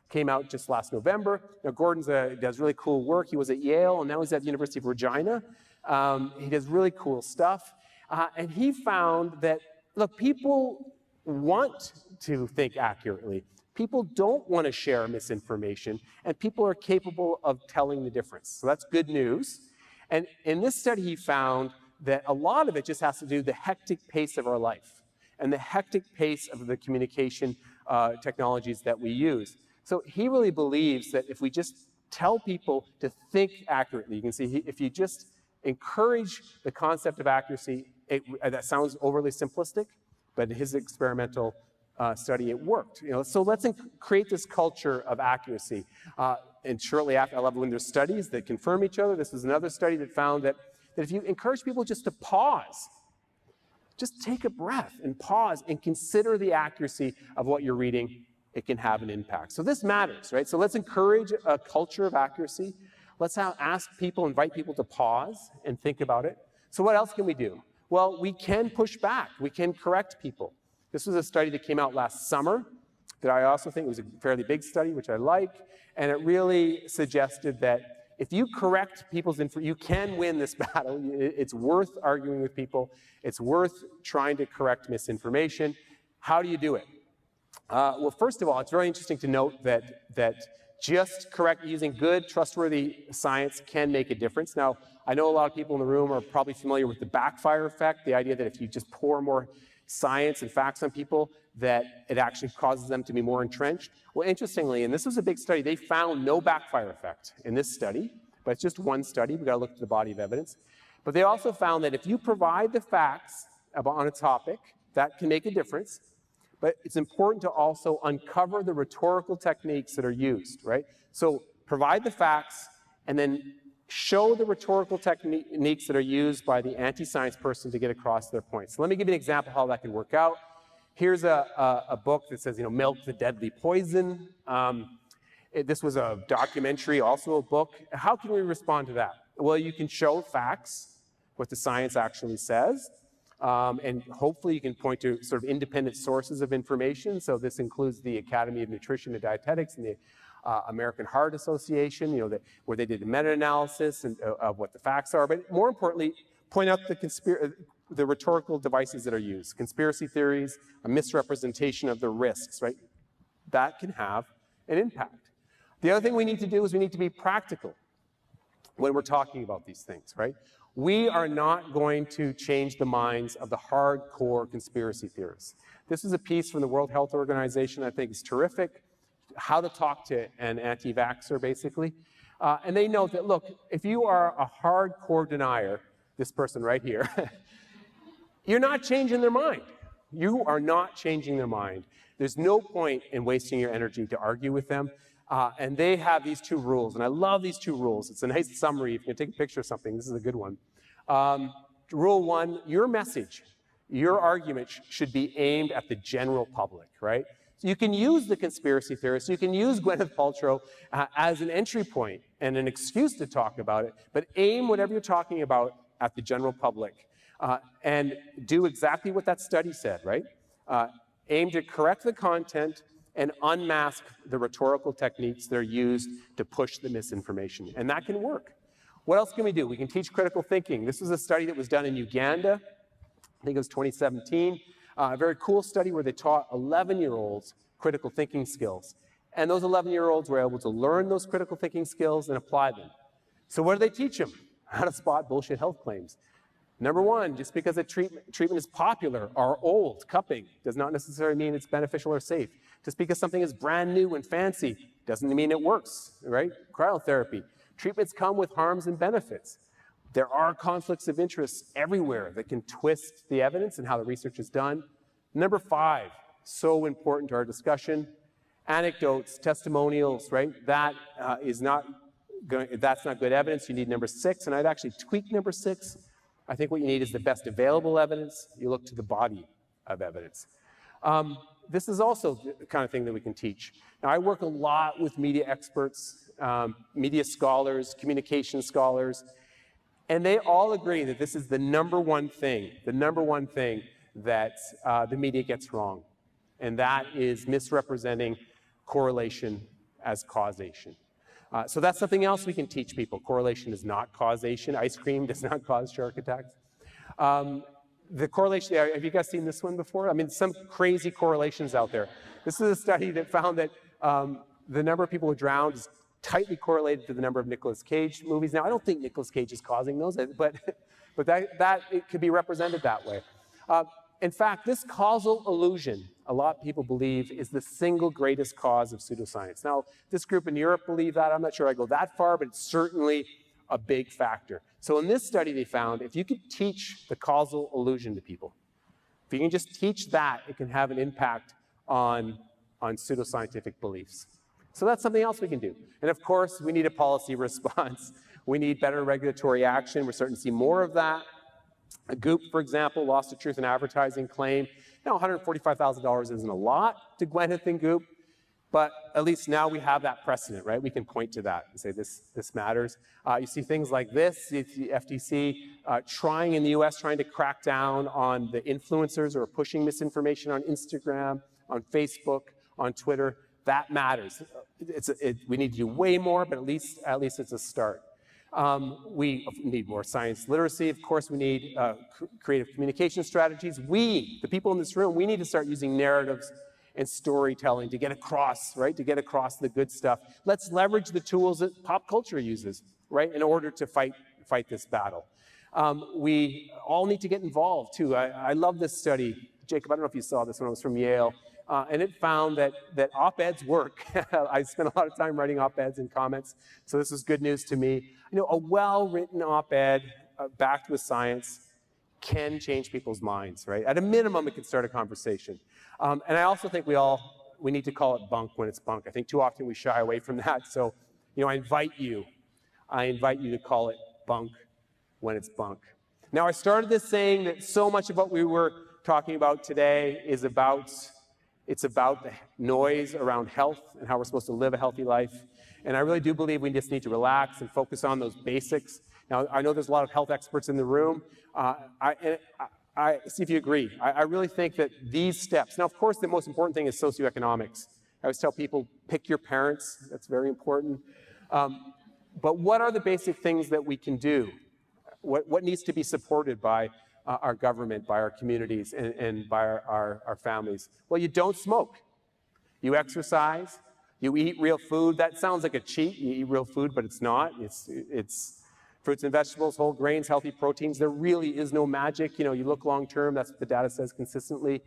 Came out just last November. Now, Gordon does really cool work. He was at Yale, and now he's at the University of Regina. He does really cool stuff. And he found that, look, people want to think accurately. People don't want to share misinformation, and people are capable of telling the difference. So that's good news. And in this study, he found that a lot of it just has to do with the hectic pace of our life and the hectic pace of the communication technologies that we use. So he really believes that if we just tell people to think accurately, you can see if you just encourage the concept of accuracy, that sounds overly simplistic, but in his experimental study, it worked. So let's create this culture of accuracy. And shortly after, I love when there's studies that confirm each other. This was another study that found that if you encourage people just to pause, just take a breath and pause and consider the accuracy of what you're reading, it can have an impact. So this matters, right? So let's encourage a culture of accuracy. Let's invite people to pause and think about it. So what else can we do? Well, we can push back. We can correct people. This was a study that came out last summer that I also think was a fairly big study, which I like. And it really suggested that if you correct people's you can win this battle. It's worth arguing with people. It's worth trying to correct misinformation. How do you do it? Well, first of all, it's very interesting to note that just using good, trustworthy science can make a difference. Now, I know a lot of people in the room are probably familiar with the backfire effect, the idea that if you just pour more science and facts on people, that it actually causes them to be more entrenched. Well, interestingly, and this was a big study, they found no backfire effect in this study, but it's just one study. We've got to look at the body of evidence. But they also found that if you provide the facts on a topic, that can make a difference. But it's important to also uncover the rhetorical techniques that are used, right? So provide the facts and then show the rhetorical techniques that are used by the anti-science person to get across their points. So let me give you an example of how that can work out. Here's a book that says, milk the deadly poison. This was a documentary, also a book. How can we respond to that? Well, you can show facts, what the science actually says. And hopefully you can point to sort of independent sources of information. So this includes the Academy of Nutrition and Dietetics and the American Heart Association, where they did a meta-analysis of what the facts are. But more importantly, point out the rhetorical devices that are used. Conspiracy theories, a misrepresentation of the risks, right? That can have an impact. The other thing we need to do is we need to be practical when we're talking about these things, right? We are not going to change the minds of the hardcore conspiracy theorists. This is a piece from the World Health Organization I think is terrific, how to talk to an anti-vaxxer, basically. And they note that, look, if you are a hardcore denier, this person right here, you're not changing their mind. You are not changing their mind. There's no point in wasting your energy to argue with them. And they have these two rules, and I love these two rules. It's a nice summary. If you can take a picture of something, this is a good one. Rule one, your message, your argument should be aimed at the general public, right? So you can use the conspiracy theorists, you can use Gwyneth Paltrow as an entry point and an excuse to talk about it, but aim whatever you're talking about at the general public. And do exactly what that study said, right? Aim to correct the content and unmask the rhetorical techniques that are used to push the misinformation. And that can work. What else can we do? We can teach critical thinking. This was a study that was done in Uganda. I think it was 2017. A very cool study where they taught 11-year-olds critical thinking skills. And those 11-year-olds were able to learn those critical thinking skills and apply them. So what do they teach them? How to spot bullshit health claims. Number one, just because a treatment is popular or old, cupping, does not necessarily mean it's beneficial or safe. Just because something is brand new and fancy doesn't mean it works, right? Cryotherapy. Treatments come with harms and benefits. There are conflicts of interest everywhere that can twist the evidence and how the research is done. Number five, so important to our discussion, anecdotes, testimonials, right? That's not good evidence. You need number six, and I'd actually tweak number six. I think what you need is the best available evidence. You look to the body of evidence. This is also the kind of thing that we can teach. Now, I work a lot with media experts, media scholars, communication scholars, and they all agree that this is the number one thing that the media gets wrong, and that is misrepresenting correlation as causation. So that's something else we can teach people. Correlation is not causation. Ice cream does not cause shark attacks. The correlation, have you guys seen this one before? I mean, some crazy correlations out there. This is a study that found that the number of people who drowned is tightly correlated to the number of Nicolas Cage movies. Now, I don't think Nicolas Cage is causing those, but that it could be represented that way. In fact, this causal illusion, a lot of people believe, is the single greatest cause of pseudoscience. Now, this group in Europe believe that. I'm not sure I go that far, but it's certainly a big factor. So in this study, they found if you could teach the causal illusion to people, if you can just teach that, it can have an impact on pseudoscientific beliefs. So that's something else we can do. And of course, we need a policy response. We need better regulatory action. We're starting to see more of that. A Goop, for example, lost a truth in advertising claim. Now, $145,000 isn't a lot to Gwyneth and Goop, but at least now we have that precedent, right? We can point to that and say this matters. You see things like this, the FTC trying in the US, trying to crack down on the influencers who are pushing misinformation on Instagram, on Facebook, on Twitter. That matters. We need to do way more, but at least it's a start. We need more science literacy. Of course, we need creative communication strategies. We, the people in this room, we need to start using narratives and storytelling to get across, right? To get across the good stuff. Let's leverage the tools that pop culture uses, right? In order to fight this battle. We all need to get involved too. I love this study. Jacob, I don't know if you saw this one, it was from Yale. And it found that op-eds work. I spent a lot of time writing op-eds and comments, so this is good news to me. You know, a well-written op-ed backed with science can change people's minds, right? At a minimum, it can start a conversation. And I also think we need to call it bunk when it's bunk. I think too often we shy away from that. So, you know, I invite you to call it bunk when it's bunk. Now, I started this saying that so much of what we were talking about today is about the noise around health and how we're supposed to live a healthy life. And I really do believe we just need to relax and focus on those basics. Now, I know there's a lot of health experts in the room. I see if you agree. I really think that these steps, now, of course, the most important thing is socioeconomics. I always tell people, pick your parents. That's very important. But what are the basic things that we can do? What needs to be supported by our government, by our communities, and by our families? Well, you don't smoke. You exercise. You eat real food. That sounds like a cheat. You eat real food, but it's not. It's fruits and vegetables, whole grains, healthy proteins. There really is no magic. You know, you look long term. That's what the data says consistently.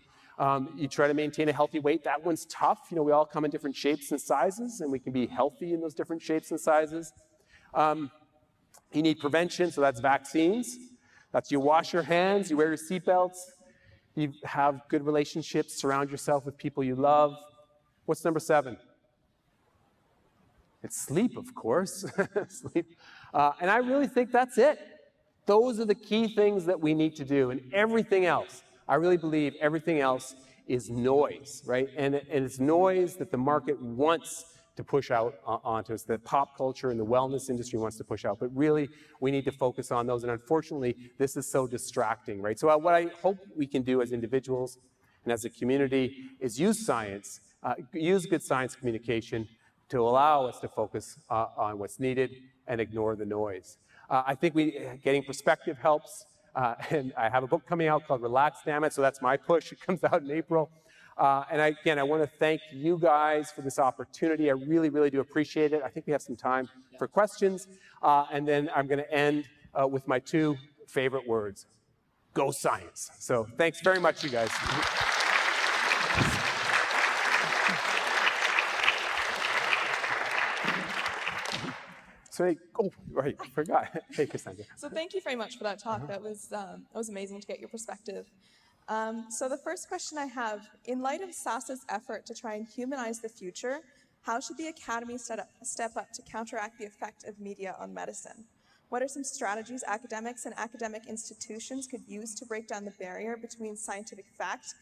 You try to maintain a healthy weight. That one's tough. You know, we all come in different shapes and sizes, and we can be healthy in those different shapes and sizes. You need prevention, so that's vaccines. That's you wash your hands, you wear your seatbelts, you have good relationships, surround yourself with people you love. What's number 7? It's sleep, of course. Sleep. And I really think that's it. Those are the key things that we need to do. And everything else, I really believe everything else is noise, right? And it's noise that the market wants to push out onto us, that pop culture and the wellness industry wants to push out. But really, we need to focus on those. And unfortunately, this is so distracting, right? So what I hope we can do as individuals and as a community is use science, use good science communication to allow us to focus on what's needed and ignore the noise. I think getting perspective helps. And I have a book coming out called Relax, Damn It. So that's my push. It comes out in April. And again, I want to thank you guys for this opportunity. I really, really do appreciate it. I think we have some time for questions. And then I'm going to end with my 2 favorite words. Go science. So thanks very much, you guys. So, right, I forgot. Hey, Cassandra. So thank you very much for that talk. That was amazing to get your perspective. So the first question I have, in light of SASAH's effort to try and humanize the future, how should the Academy step up to counteract the effect of media on medicine? What are some strategies academics and academic institutions could use to break down the barrier between scientific fact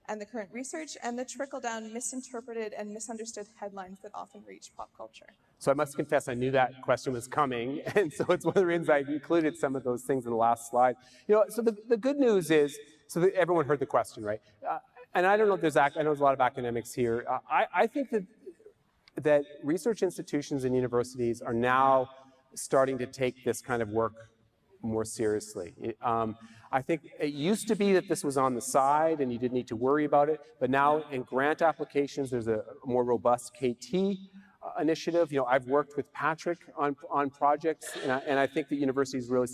and the current research and the trickle-down misinterpreted and misunderstood headlines that often reach pop culture? So I must confess, I knew that question was coming, and so it's one of the reasons I included some of those things in the last slide. You know, so the good news is, so that everyone heard the question, right? And I don't know if I know there's a lot of academics here. I think that research institutions and universities are now starting to take this kind of work more seriously. I think it used to be that this was on the side and you didn't need to worry about it, but now in grant applications, there's a more robust KT initiative. I've worked with Patrick on projects, and I think the universities really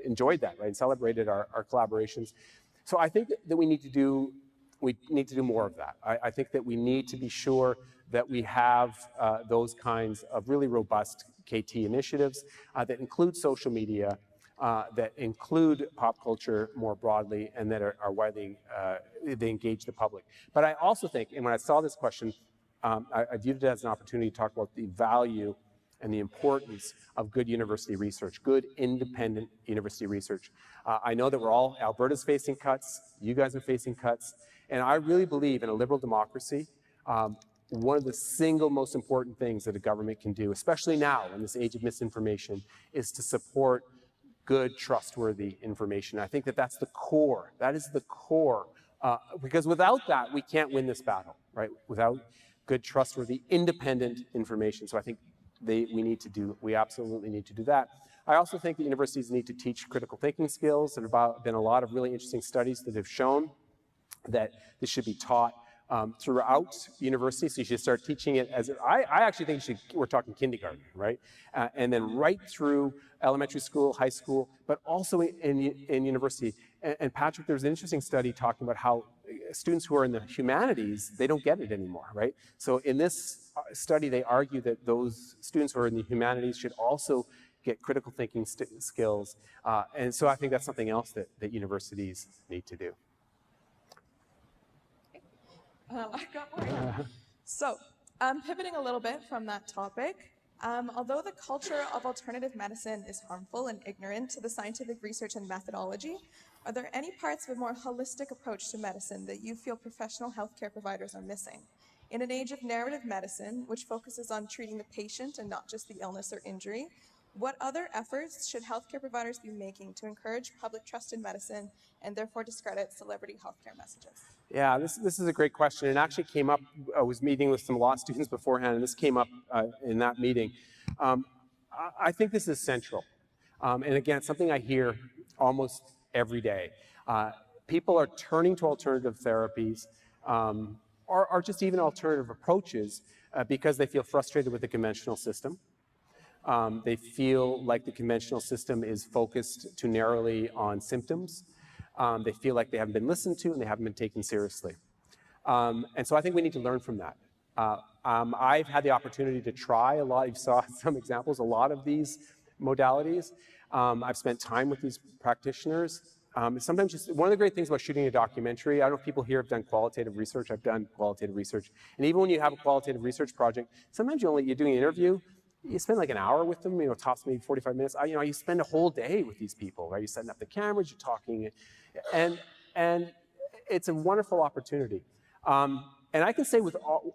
enjoyed that, right, and celebrated our collaborations. So I think that we need to do more of that. I think that we need to be sure that we have those kinds of really robust KT initiatives that include social media, that include pop culture more broadly, and that are widely, they engage the public. But I also think, and when I saw this question, I viewed it as an opportunity to talk about the value and the importance of good university research, good independent university research. I know that Alberta's facing cuts, you guys are facing cuts, and I really believe in a liberal democracy. One of the single most important things that a government can do, especially now in this age of misinformation, is to support good, trustworthy information. I think that that's the core. That is the core. Because without that, we can't win this battle, right? Without good, trustworthy, independent information. So I think we absolutely need to do that. I also think that universities need to teach critical thinking skills. There have been a lot of really interesting studies that have shown that this should be taught throughout university. So you should start teaching it I actually think we're talking kindergarten, right? And then right through elementary school, high school, but also in university. And Patrick, there was an interesting study talking about how students who are in the humanities, they don't get it anymore, right? So in this study, they argue that those students who are in the humanities should also get critical thinking skills. And so I think that's something else that universities need to do. I've got more. So, pivoting a little bit from that topic, although the culture of alternative medicine is harmful and ignorant to the scientific research and methodology, are there any parts of a more holistic approach to medicine that you feel professional healthcare providers are missing? In an age of narrative medicine, which focuses on treating the patient and not just the illness or injury, what other efforts should healthcare providers be making to encourage public trust in medicine and therefore discredit celebrity healthcare messages? Yeah, this is a great question. It actually came up, I was meeting with some law students beforehand, and this came up in that meeting. I think this is central. And again, it's something I hear almost every day. People are turning to alternative therapies or just even alternative approaches because they feel frustrated with the conventional system. They feel like the conventional system is focused too narrowly on symptoms. They feel like they haven't been listened to and they haven't been taken seriously. And so I think we need to learn from that. I've had the opportunity to try a lot, you saw some examples, a lot of these modalities. I've spent time with these practitioners. Sometimes just one of the great things about shooting a documentary, I don't know if people here have done qualitative research, I've done qualitative research. And even when you have a qualitative research project, sometimes you're doing an interview, you spend like an hour with them, tops maybe 45 minutes. You spend a whole day with these people, right? You're setting up the cameras, you're talking, and it's a wonderful opportunity. And I can say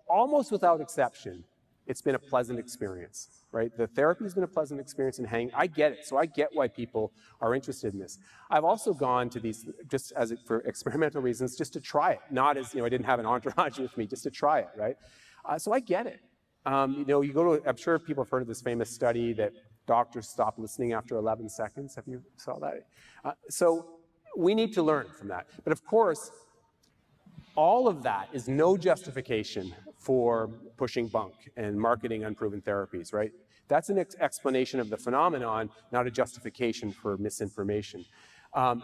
almost without exception, it's been a pleasant experience, right? The therapy's been a pleasant experience, and I get it. So I get why people are interested in this. I've also gone to these just for experimental reasons, just to try it. Not as, I didn't have an entourage with me, just to try it, right? So I get it. You go to, I'm sure people have heard of this famous study that doctors stop listening after 11 seconds. Have you saw that? So we need to learn from that. But of course, all of that is no justification for pushing bunk and marketing unproven therapies, right? That's an explanation of the phenomenon, not a justification for misinformation.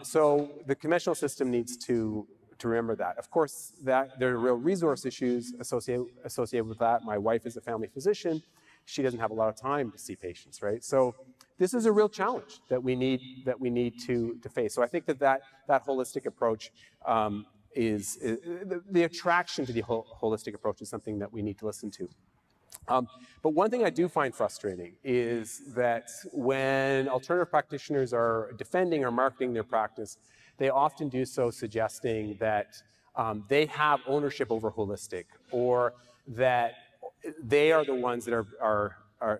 So the conventional system needs to remember that. Of course, there are real resource issues associated with that. My wife is a family physician. She doesn't have a lot of time to see patients, right? So this is a real challenge that we need to face. So I think that holistic approach is the attraction to the holistic approach is something that we need to listen to. But one thing I do find frustrating is that when alternative practitioners are defending or marketing their practice, they often do so suggesting that they have ownership over holistic, or that they are the ones that are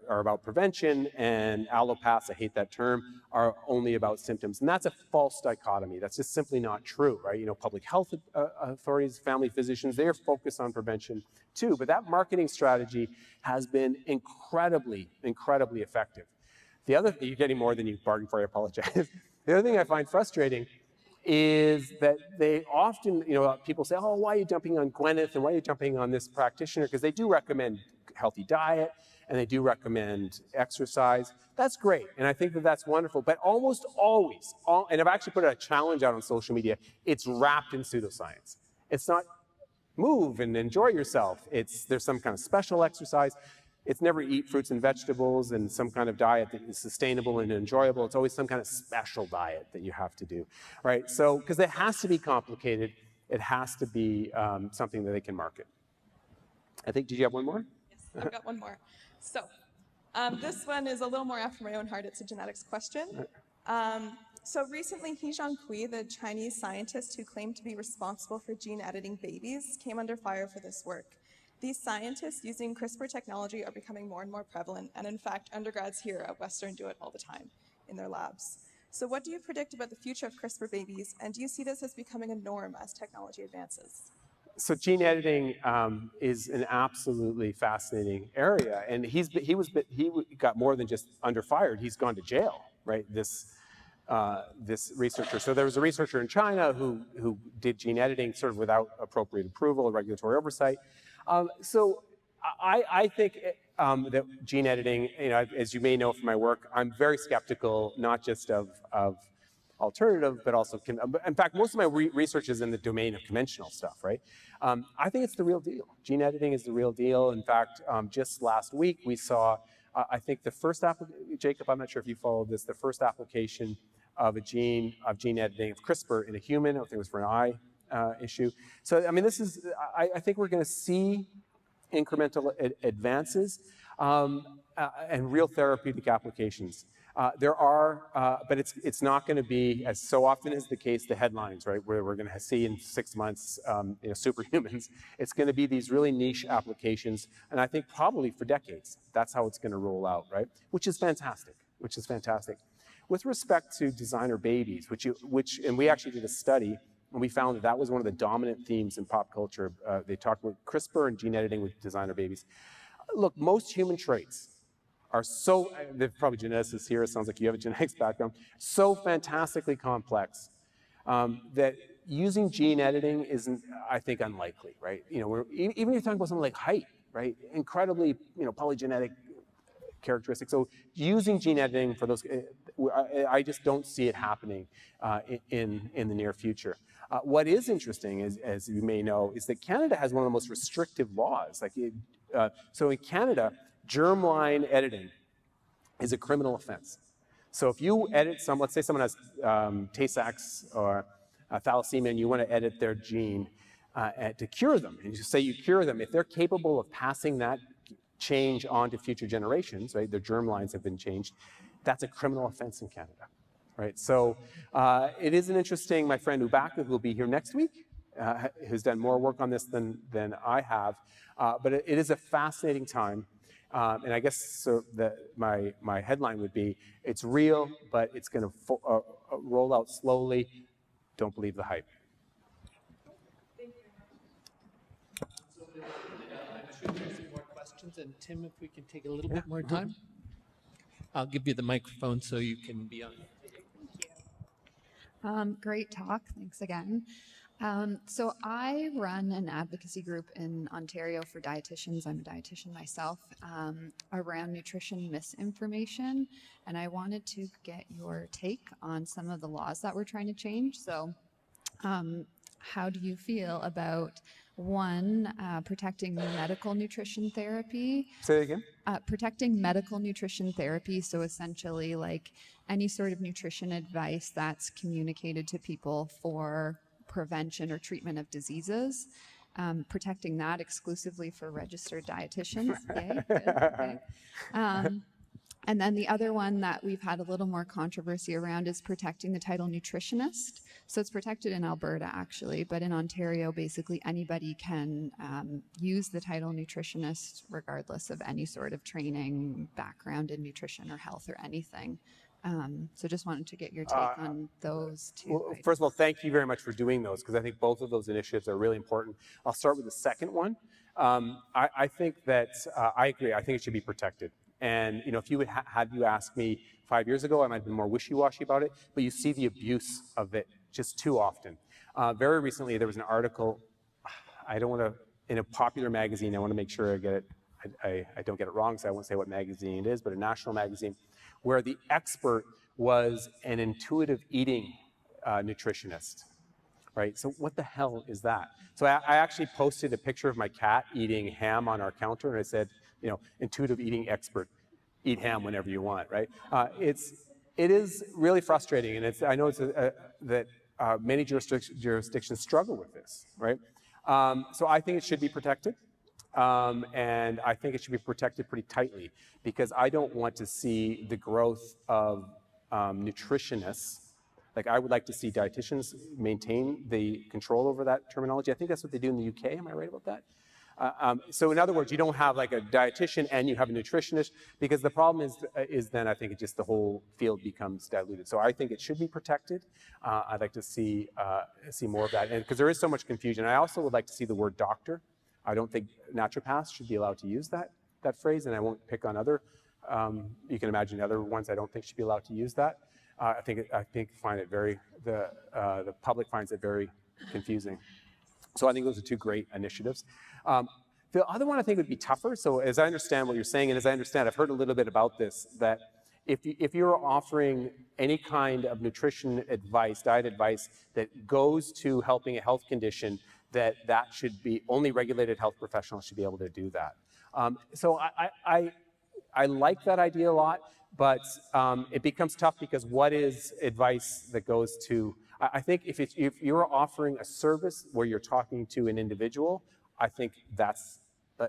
about prevention, and allopaths, I hate that term, are only about symptoms. And that's a false dichotomy. That's just simply not true, right? Public health authorities, family physicians, they're focused on prevention too. But that marketing strategy has been incredibly, incredibly effective. You're getting more than you bargained for, I apologize. The other thing I find frustrating is that they often, people say, oh, why are you jumping on Gwyneth and why are you jumping on this practitioner? Because they do recommend healthy diet, and they do recommend exercise. That's great, and I think that that's wonderful, but almost always, and I've actually put a challenge out on social media, it's wrapped in pseudoscience. It's not move and enjoy yourself. There's some kind of special exercise. It's never eat fruits and vegetables and some kind of diet that is sustainable and enjoyable. It's always some kind of special diet that you have to do, right? So, because it has to be complicated, it has to be something that they can market. I think, did you have one more? Yes, I've got one more. So, this one is a little more after my own heart. It's a genetics question. So recently, He Jiankui, the Chinese scientist who claimed to be responsible for gene editing babies, came under fire for this work. These scientists using CRISPR technology are becoming more and more prevalent, and in fact, undergrads here at Western do it all the time in their labs. So what do you predict about the future of CRISPR babies, and do you see this as becoming a norm as technology advances? So gene editing is an absolutely fascinating area, and he got more than just under fire. He's gone to jail, right? This researcher. So there was a researcher in China who did gene editing sort of without appropriate approval or regulatory oversight. So I think that gene editing, as you may know from my work, I'm very skeptical, not just of alternative, but also, in fact, most of my research is in the domain of conventional stuff, right? I think it's the real deal. Gene editing is the real deal. In fact, just last week we saw, I think the first Jacob, I'm not sure if you followed this, the first application of gene editing of CRISPR in a human. I think it was for an eye issue. So, I mean, I think we're going to see incremental advances and real therapeutic applications. There are, but it's not going to be, as so often is the case, the headlines, right, where we're going to see in 6 months, superhumans. It's going to be these really niche applications, and I think probably for decades. That's how it's going to roll out, right? Which is fantastic. With respect to designer babies, and we actually did a study, and we found that was one of the dominant themes in pop culture. They talked about CRISPR and gene editing with designer babies. Look, most human traits are so, there's probably geneticists here, it sounds like you have a genetics background, so fantastically complex that using gene editing isn't, I think, unlikely, right? Even if you're talking about something like height, right? Incredibly, polygenetic characteristics. So using gene editing for those, I just don't see it happening in the near future. What is interesting, as you may know, is that Canada has one of the most restrictive laws. So in Canada, germline editing is a criminal offense. So if you edit let's say someone has Tay-Sachs or thalassemia and you want to edit their gene to cure them, and you say you cure them, if they're capable of passing that change on to future generations, right, their germlines have been changed, that's a criminal offense in Canada, right? So it is an interesting, my friend Ubaka, who will be here next week, who's done more work on this than I have, but it is a fascinating time. And I guess so my headline would be, it's real, but it's going to roll out slowly. Don't believe the hype. I'm sure there's some more questions. And Tim, if we can take a little bit more time. I'll give you the microphone so you can be on. Thank you. Great talk. Thanks again. So I run an advocacy group in Ontario for dietitians. I'm a dietitian myself, around nutrition misinformation. And I wanted to get your take on some of the laws that we're trying to change. So how do you feel about, one, protecting medical nutrition therapy? Say it again. Protecting medical nutrition therapy, so essentially like any sort of nutrition advice that's communicated to people for prevention or treatment of diseases, protecting that exclusively for registered dietitians. Yay, good, okay. And then the other one that we've had a little more controversy around is protecting the title nutritionist. So it's protected in Alberta actually, but in Ontario, basically anybody can use the title nutritionist regardless of any sort of training, background in nutrition or health or anything. So just wanted to get your take on those two. Well, first of all, thank you very much for doing those, because I think both of those initiatives are really important. I'll start with the second one. I think that, I agree, I think it should be protected. And if you had you asked me 5 years ago, I might have been more wishy-washy about it, but you see the abuse of it just too often. Very recently, there was an article, I don't want to, in a popular magazine, I want to make sure I get it, I don't get it wrong, so I won't say what magazine it is, but a national magazine, where the expert was an intuitive eating nutritionist, right? So what the hell is that? So I actually posted a picture of my cat eating ham on our counter, and I said, you know, intuitive eating expert, eat ham whenever you want, right? It is really frustrating, and I know that many jurisdictions struggle with this, right? So I think it should be protected, and I think it should be protected pretty tightly, because I don't want to see the growth of nutritionists. Like, I would like to see dietitians maintain the control over that terminology. I think that's what they do in the UK. Am I right about that? So in other words, you don't have like a dietitian and you have a nutritionist, because the problem is then I think it just the whole field becomes diluted. So I think it should be protected. I'd like to see more of that, and because there is so much confusion. I also would like to see the word doctor. I don't think naturopaths should be allowed to use that phrase, and I won't pick on other. You can imagine other ones I don't think should be allowed to use that. I find it very, the public finds it very confusing. So I think those are two great initiatives. The other one I think would be tougher. So as I understand what you're saying, and as I understand, I've heard a little bit about this, that if you're offering any kind of nutrition advice, diet advice that goes to helping a health condition, that should be, only regulated health professionals should be able to do that. So I like that idea a lot, but it becomes tough, because what is advice that goes to, I think if you're offering a service where you're talking to an individual, I think that's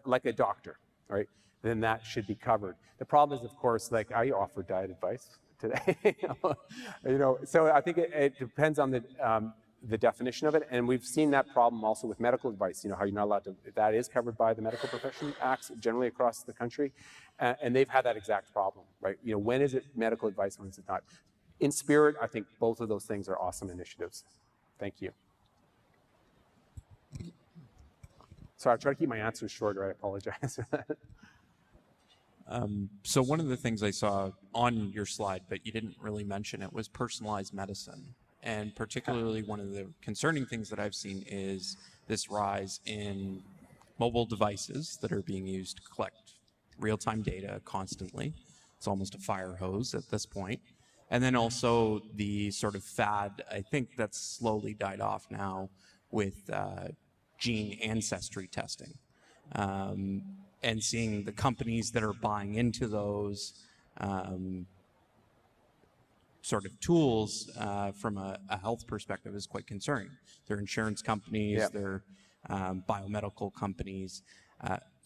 like a doctor, right? Then that should be covered. The problem is, of course, like I offer diet advice today, you know, so I think it depends on the definition of it, and we've seen that problem also with medical advice, you know, how you're not allowed to, that is covered by the Medical Profession Acts generally across the country, and they've had that exact problem, right? You know, when is it medical advice, when is it not? In spirit, I think both of those things are awesome initiatives. Thank you. Sorry, I'll try to keep my answers shorter, I apologize. So one of the things I saw on your slide, but you didn't really mention it, was personalized medicine. And particularly one of the concerning things that I've seen is this rise in mobile devices that are being used to collect real-time data constantly. It's almost a fire hose at this point. And then also the sort of fad, I think that's slowly died off now, with gene ancestry testing. And seeing the companies that are buying into those sort of tools from a health perspective is quite concerning. They're insurance companies, yeah. They're biomedical companies.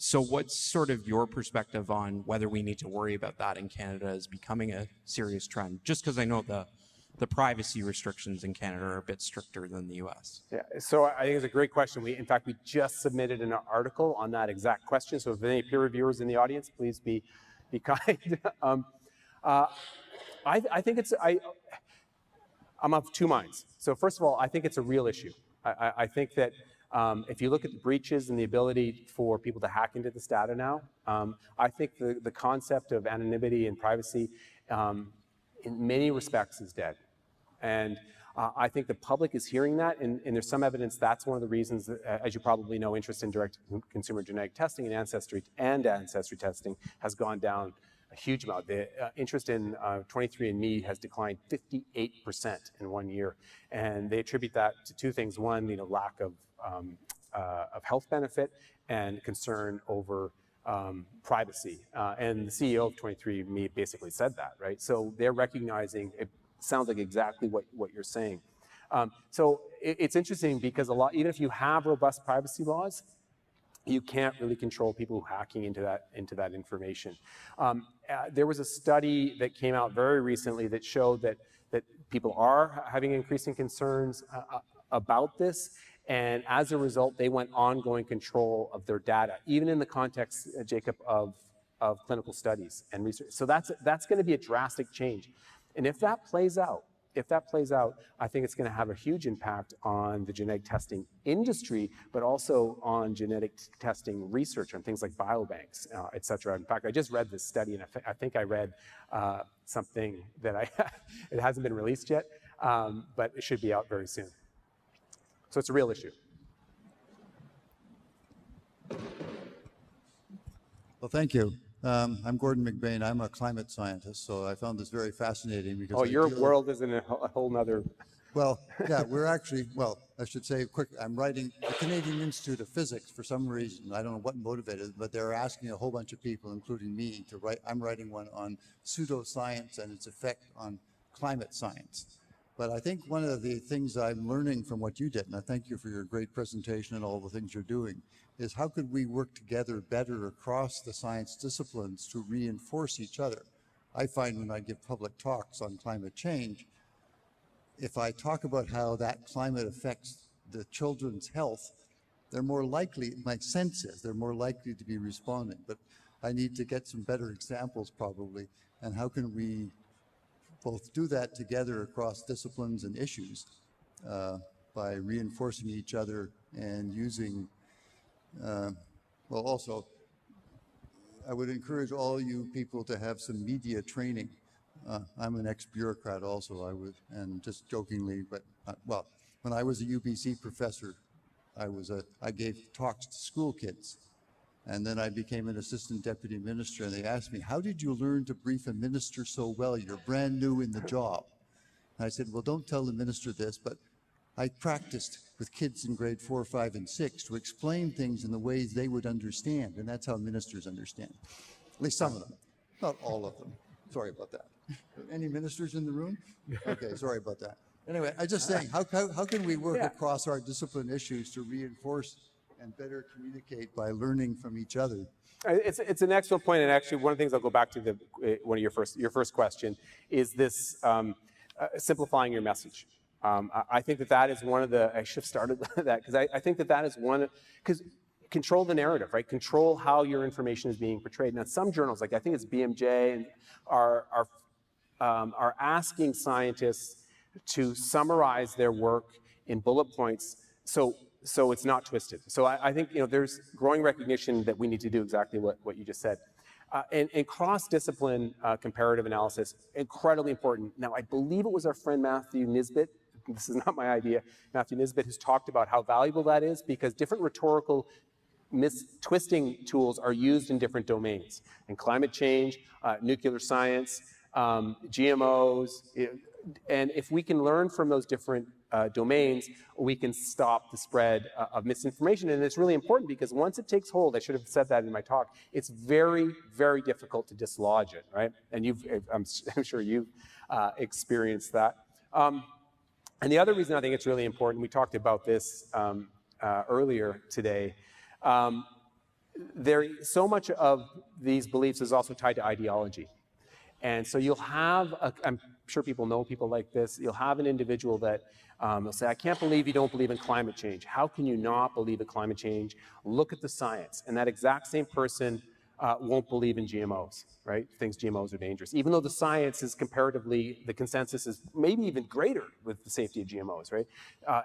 So what's sort of your perspective on whether we need to worry about that in Canada as becoming a serious trend? Just because I know the privacy restrictions in Canada are a bit stricter than the US. Yeah, so I think it's a great question. In fact, we just submitted an article on that exact question. So if any peer reviewers in the audience, please be kind. I think I'm of two minds. So first of all, I think it's a real issue. I think that if you look at the breaches and the ability for people to hack into this data now, I think the concept of anonymity and privacy in many respects is dead. And I think the public is hearing that, and there's some evidence that's one of the reasons that, as you probably know, interest in direct consumer genetic testing and ancestry testing has gone down a huge amount. The interest in 23andMe has declined 58% in 1 year, and they attribute that to two things. One, lack of health benefit, and concern over privacy. And the CEO of 23andMe basically said that, right? So they're recognizing, it sounds like exactly what you're saying. So it's interesting because even if you have robust privacy laws, you can't really control people hacking into that information. There was a study that came out very recently that showed that people are having increasing concerns about this, and as a result, they want ongoing control of their data, even in the context, Jacob, of clinical studies and research. So that's going to be a drastic change, and if that plays out, I think it's going to have a huge impact on the genetic testing industry, but also on genetic testing research on things like biobanks, et cetera. In fact, I just read this study, and I think I read something that it hasn't been released yet, but it should be out very soon. So it's a real issue. Well, thank you. I'm Gordon McBain. I'm a climate scientist, so I found this very fascinating because Oh, I your deal- world is in a whole nother. Well, yeah, we're actually, well, I should say quick, I'm writing the Canadian Institute of Physics for some reason. I don't know what motivated it, but they're asking a whole bunch of people, including me, to write. I'm writing one on pseudoscience and its effect on climate science. But I think one of the things I'm learning from what you did, and I thank you for your great presentation and all the things you're doing, is how could we work together better across the science disciplines to reinforce each other? I find when I give public talks on climate change, if I talk about how that climate affects the children's health, they're more likely, my sense is, they're more likely to be responding. But I need to get some better examples probably, and how can we both do that together across disciplines and issues by reinforcing each other and using, well, also, I would encourage all you people to have some media training. I'm an ex-bureaucrat also, and just jokingly, but, well, when I was a UBC professor, I gave talks to school kids. And then I became an assistant deputy minister, and they asked me, how did you learn to brief a minister so well? You're brand new in the job. And I said, well, don't tell the minister this, but I practiced with kids in grade 4, 5, and 6 to explain things in the ways they would understand, and that's how ministers understand. At least some of them, not all of them. Sorry about that. Any ministers in the room? Okay, sorry about that. Anyway, I'm just saying, how can we work across our discipline issues to reinforce and better communicate by learning from each other? It's an excellent point, and actually one of the things I'll go back to one of your first question is this simplifying your message. I think that is one of the, I should have started that, because I think that is one, because control the narrative, right? Control how your information is being portrayed. Now, some journals, like I think it's BMJ, are asking scientists to summarize their work in bullet points so it's not twisted. So I think there's growing recognition that we need to do exactly what you just said. And cross-discipline comparative analysis, incredibly important. Now, I believe it was our friend Matthew Nisbet, this is not my idea, Matthew Nisbet has talked about how valuable that is because different rhetorical twisting tools are used in different domains. In climate change, nuclear science, GMOs, and if we can learn from those different domains, we can stop the spread of misinformation. And it's really important because once it takes hold, I should have said that in my talk, it's very, very difficult to dislodge it, right? And I'm sure you've experienced that. And the other reason I think it's really important, we talked about this earlier today, so much of these beliefs is also tied to ideology. And so you'll have, I'm sure people know people like this, you'll have an individual that will say, I can't believe you don't believe in climate change. How can you not believe in climate change? Look at the science. And that exact same person won't believe in GMOs, right? Thinks GMOs are dangerous. Even though the science is comparatively, the consensus is maybe even greater with the safety of GMOs, right?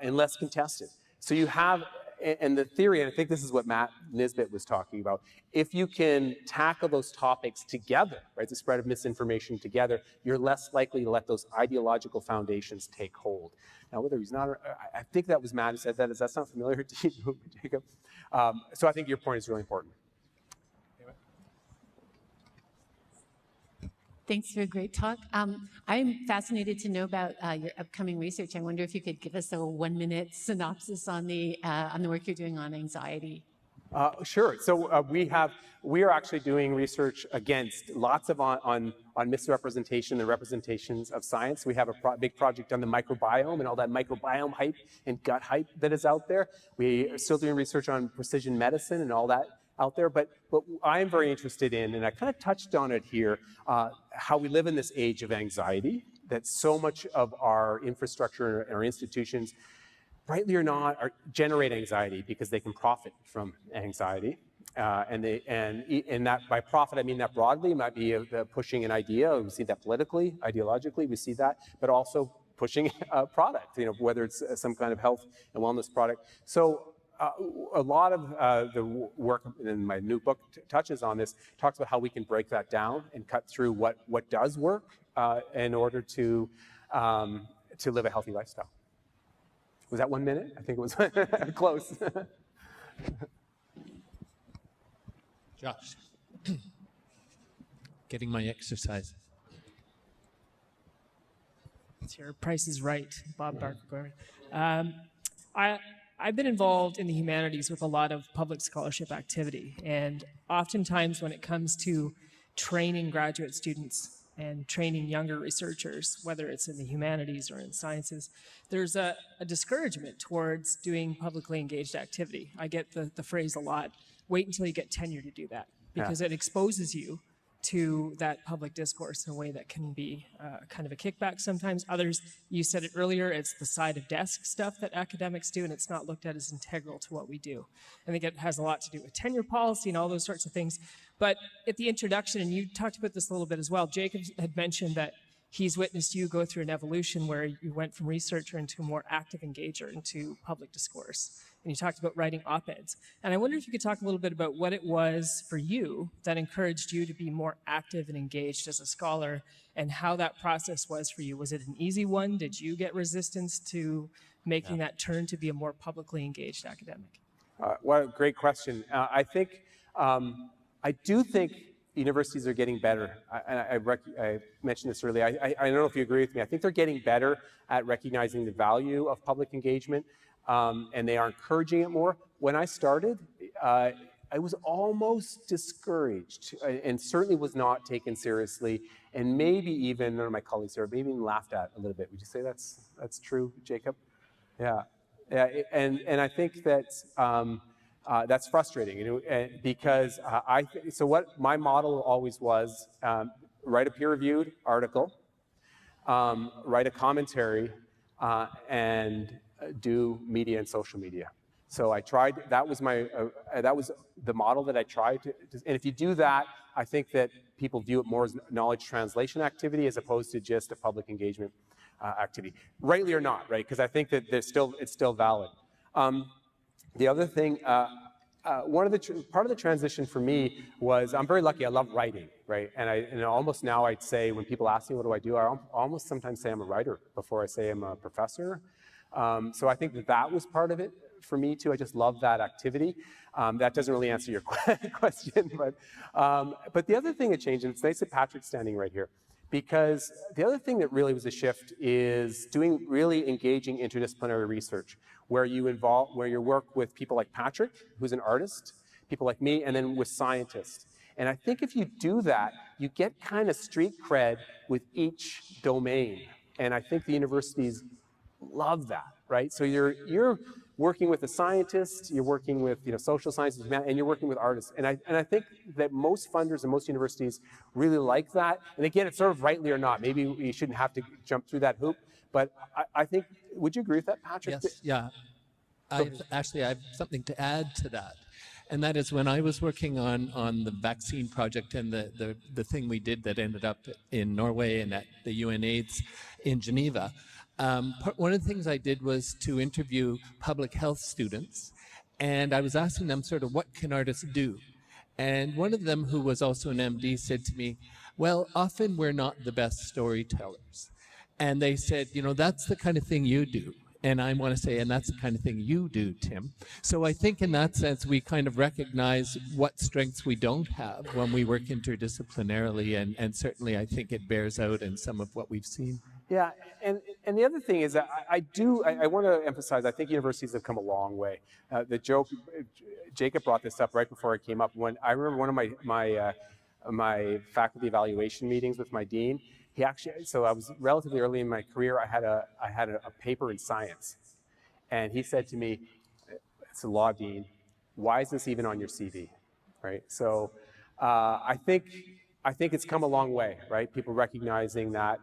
And less contested. So you have, and the theory, and I think this is what Matt Nisbet was talking about, if you can tackle those topics together, right, the spread of misinformation together, you're less likely to let those ideological foundations take hold. Now, whether he's not, I think that was Matt who said that. Does that sound familiar to you, Jacob? So I think your point is really important. Thanks for a great talk. I'm fascinated to know about your upcoming research. I wonder if you could give us a 1-minute synopsis on the work you're doing on anxiety. Sure. So we are actually doing research against lots of on misrepresentation and representations of science. We have a big project on the microbiome and all that microbiome hype and gut hype that is out there. We are still doing research on precision medicine and all that out there, but I'm very interested in, and I kind of touched on it here, how we live in this age of anxiety, that so much of our infrastructure and our institutions, rightly or not, generate anxiety because they can profit from anxiety. And that by profit, I mean that broadly. It might be pushing an idea. We see that politically, ideologically, we see that, but also pushing a product, whether it's some kind of health and wellness product. So a lot of the work in my new book touches on this, talks about how we can break that down and cut through what does work in order to live a healthy lifestyle. Was that 1 minute? I think it was close. Josh. Getting my exercise. It's your Price is Right, Bob Barker. I've been involved in the humanities with a lot of public scholarship activity, and oftentimes when it comes to training graduate students and training younger researchers, whether it's in the humanities or in sciences, there's a discouragement towards doing publicly engaged activity. I get the phrase a lot, wait until you get tenure to do that, because it exposes you to that public discourse in a way that can be kind of a kickback sometimes. Others, you said it earlier, it's the side of desk stuff that academics do, and it's not looked at as integral to what we do. I think it has a lot to do with tenure policy and all those sorts of things. But at the introduction, and you talked about this a little bit as well, Jacob had mentioned that he's witnessed you go through an evolution where you went from researcher into a more active engager into public discourse. And you talked about writing op-eds. And I wonder if you could talk a little bit about what it was for you that encouraged you to be more active and engaged as a scholar, and how that process was for you. Was it an easy one? Did you get resistance to making that turn to be a more publicly engaged academic? What a great question. I do think universities are getting better. I mentioned this earlier. I don't know if you agree with me. I think they're getting better at recognizing the value of public engagement, and they are encouraging it more. When I started, I was almost discouraged, and certainly was not taken seriously, and maybe even, none of my colleagues here, maybe even laughed at a little bit. Would you say that's true, Jacob? Yeah. And I think that that's frustrating, because so what my model always was, write a peer-reviewed article, write a commentary, and do media and social media. So I tried, that was the model that I tried to, and if you do that, I think that people view it more as knowledge translation activity as opposed to just a public engagement activity. Rightly or not, right? Because I think that it's still valid. The other thing, part of the transition for me was, I'm very lucky, I love writing, right? And almost now I'd say, when people ask me what do, I almost sometimes say I'm a writer before I say I'm a professor. So I think that was part of it for me too. I just love that activity. That doesn't really answer your question, but the other thing that changed, and it's nice that Patrick's standing right here, because the other thing that really was a shift is doing really engaging interdisciplinary research, where you work with people like Patrick, who's an artist, people like me, and then with scientists. And I think if you do that, you get kind of street cred with each domain. And I think the universities love that, right? So you're working with a scientist, you're working with social sciences, and you're working with artists. And I think that most funders and most universities really like that. And again, it's sort of rightly or not. Maybe you shouldn't have to jump through that hoop. But I think, would you agree with that, Patrick? Yes, yeah. I have something to add to that. And that is, when I was working on the vaccine project and the thing we did that ended up in Norway and at the UNAIDS in Geneva, one of the things I did was to interview public health students, and I was asking them sort of, what can artists do? And one of them, who was also an MD, said to me, well, often we're not the best storytellers. And they said, that's the kind of thing you do. And I want to say, and that's the kind of thing you do, Tim. So I think in that sense, we kind of recognize what strengths we don't have when we work interdisciplinarily, and certainly I think it bears out in some of what we've seen. Yeah, and the other thing is that I want to emphasize, I think universities have come a long way. Jacob brought this up right before I came up. When I remember one of my faculty evaluation meetings with my dean, so I was relatively early in my career, I had a paper in science. And he said to me, it's a law dean, why is this even on your CV, right? So I think it's come a long way, right? People recognizing that.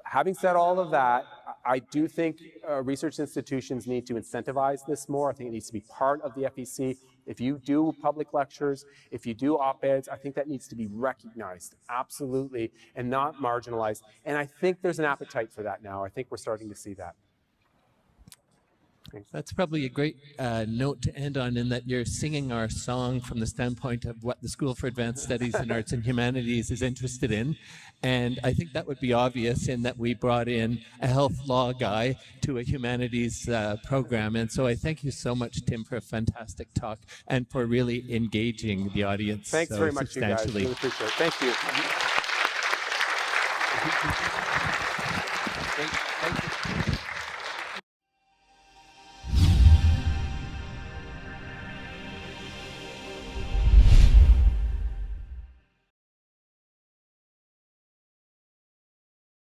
Having said all of that, I do think research institutions need to incentivize this more. I think it needs to be part of the FEC. If you do public lectures, if you do op-eds, I think that needs to be recognized, absolutely, and not marginalized. And I think there's an appetite for that now. I think we're starting to see that. That's probably a great note to end on, in that you're singing our song from the standpoint of what the School for Advanced Studies in Arts and Humanities is interested in. And I think that would be obvious in that we brought in a health law guy to a humanities program. And so I thank you so much, Tim, for a fantastic talk and for really engaging the audience Thanks so very much, you guys. substantially. Really appreciate it. Thank you. Great. Thank you.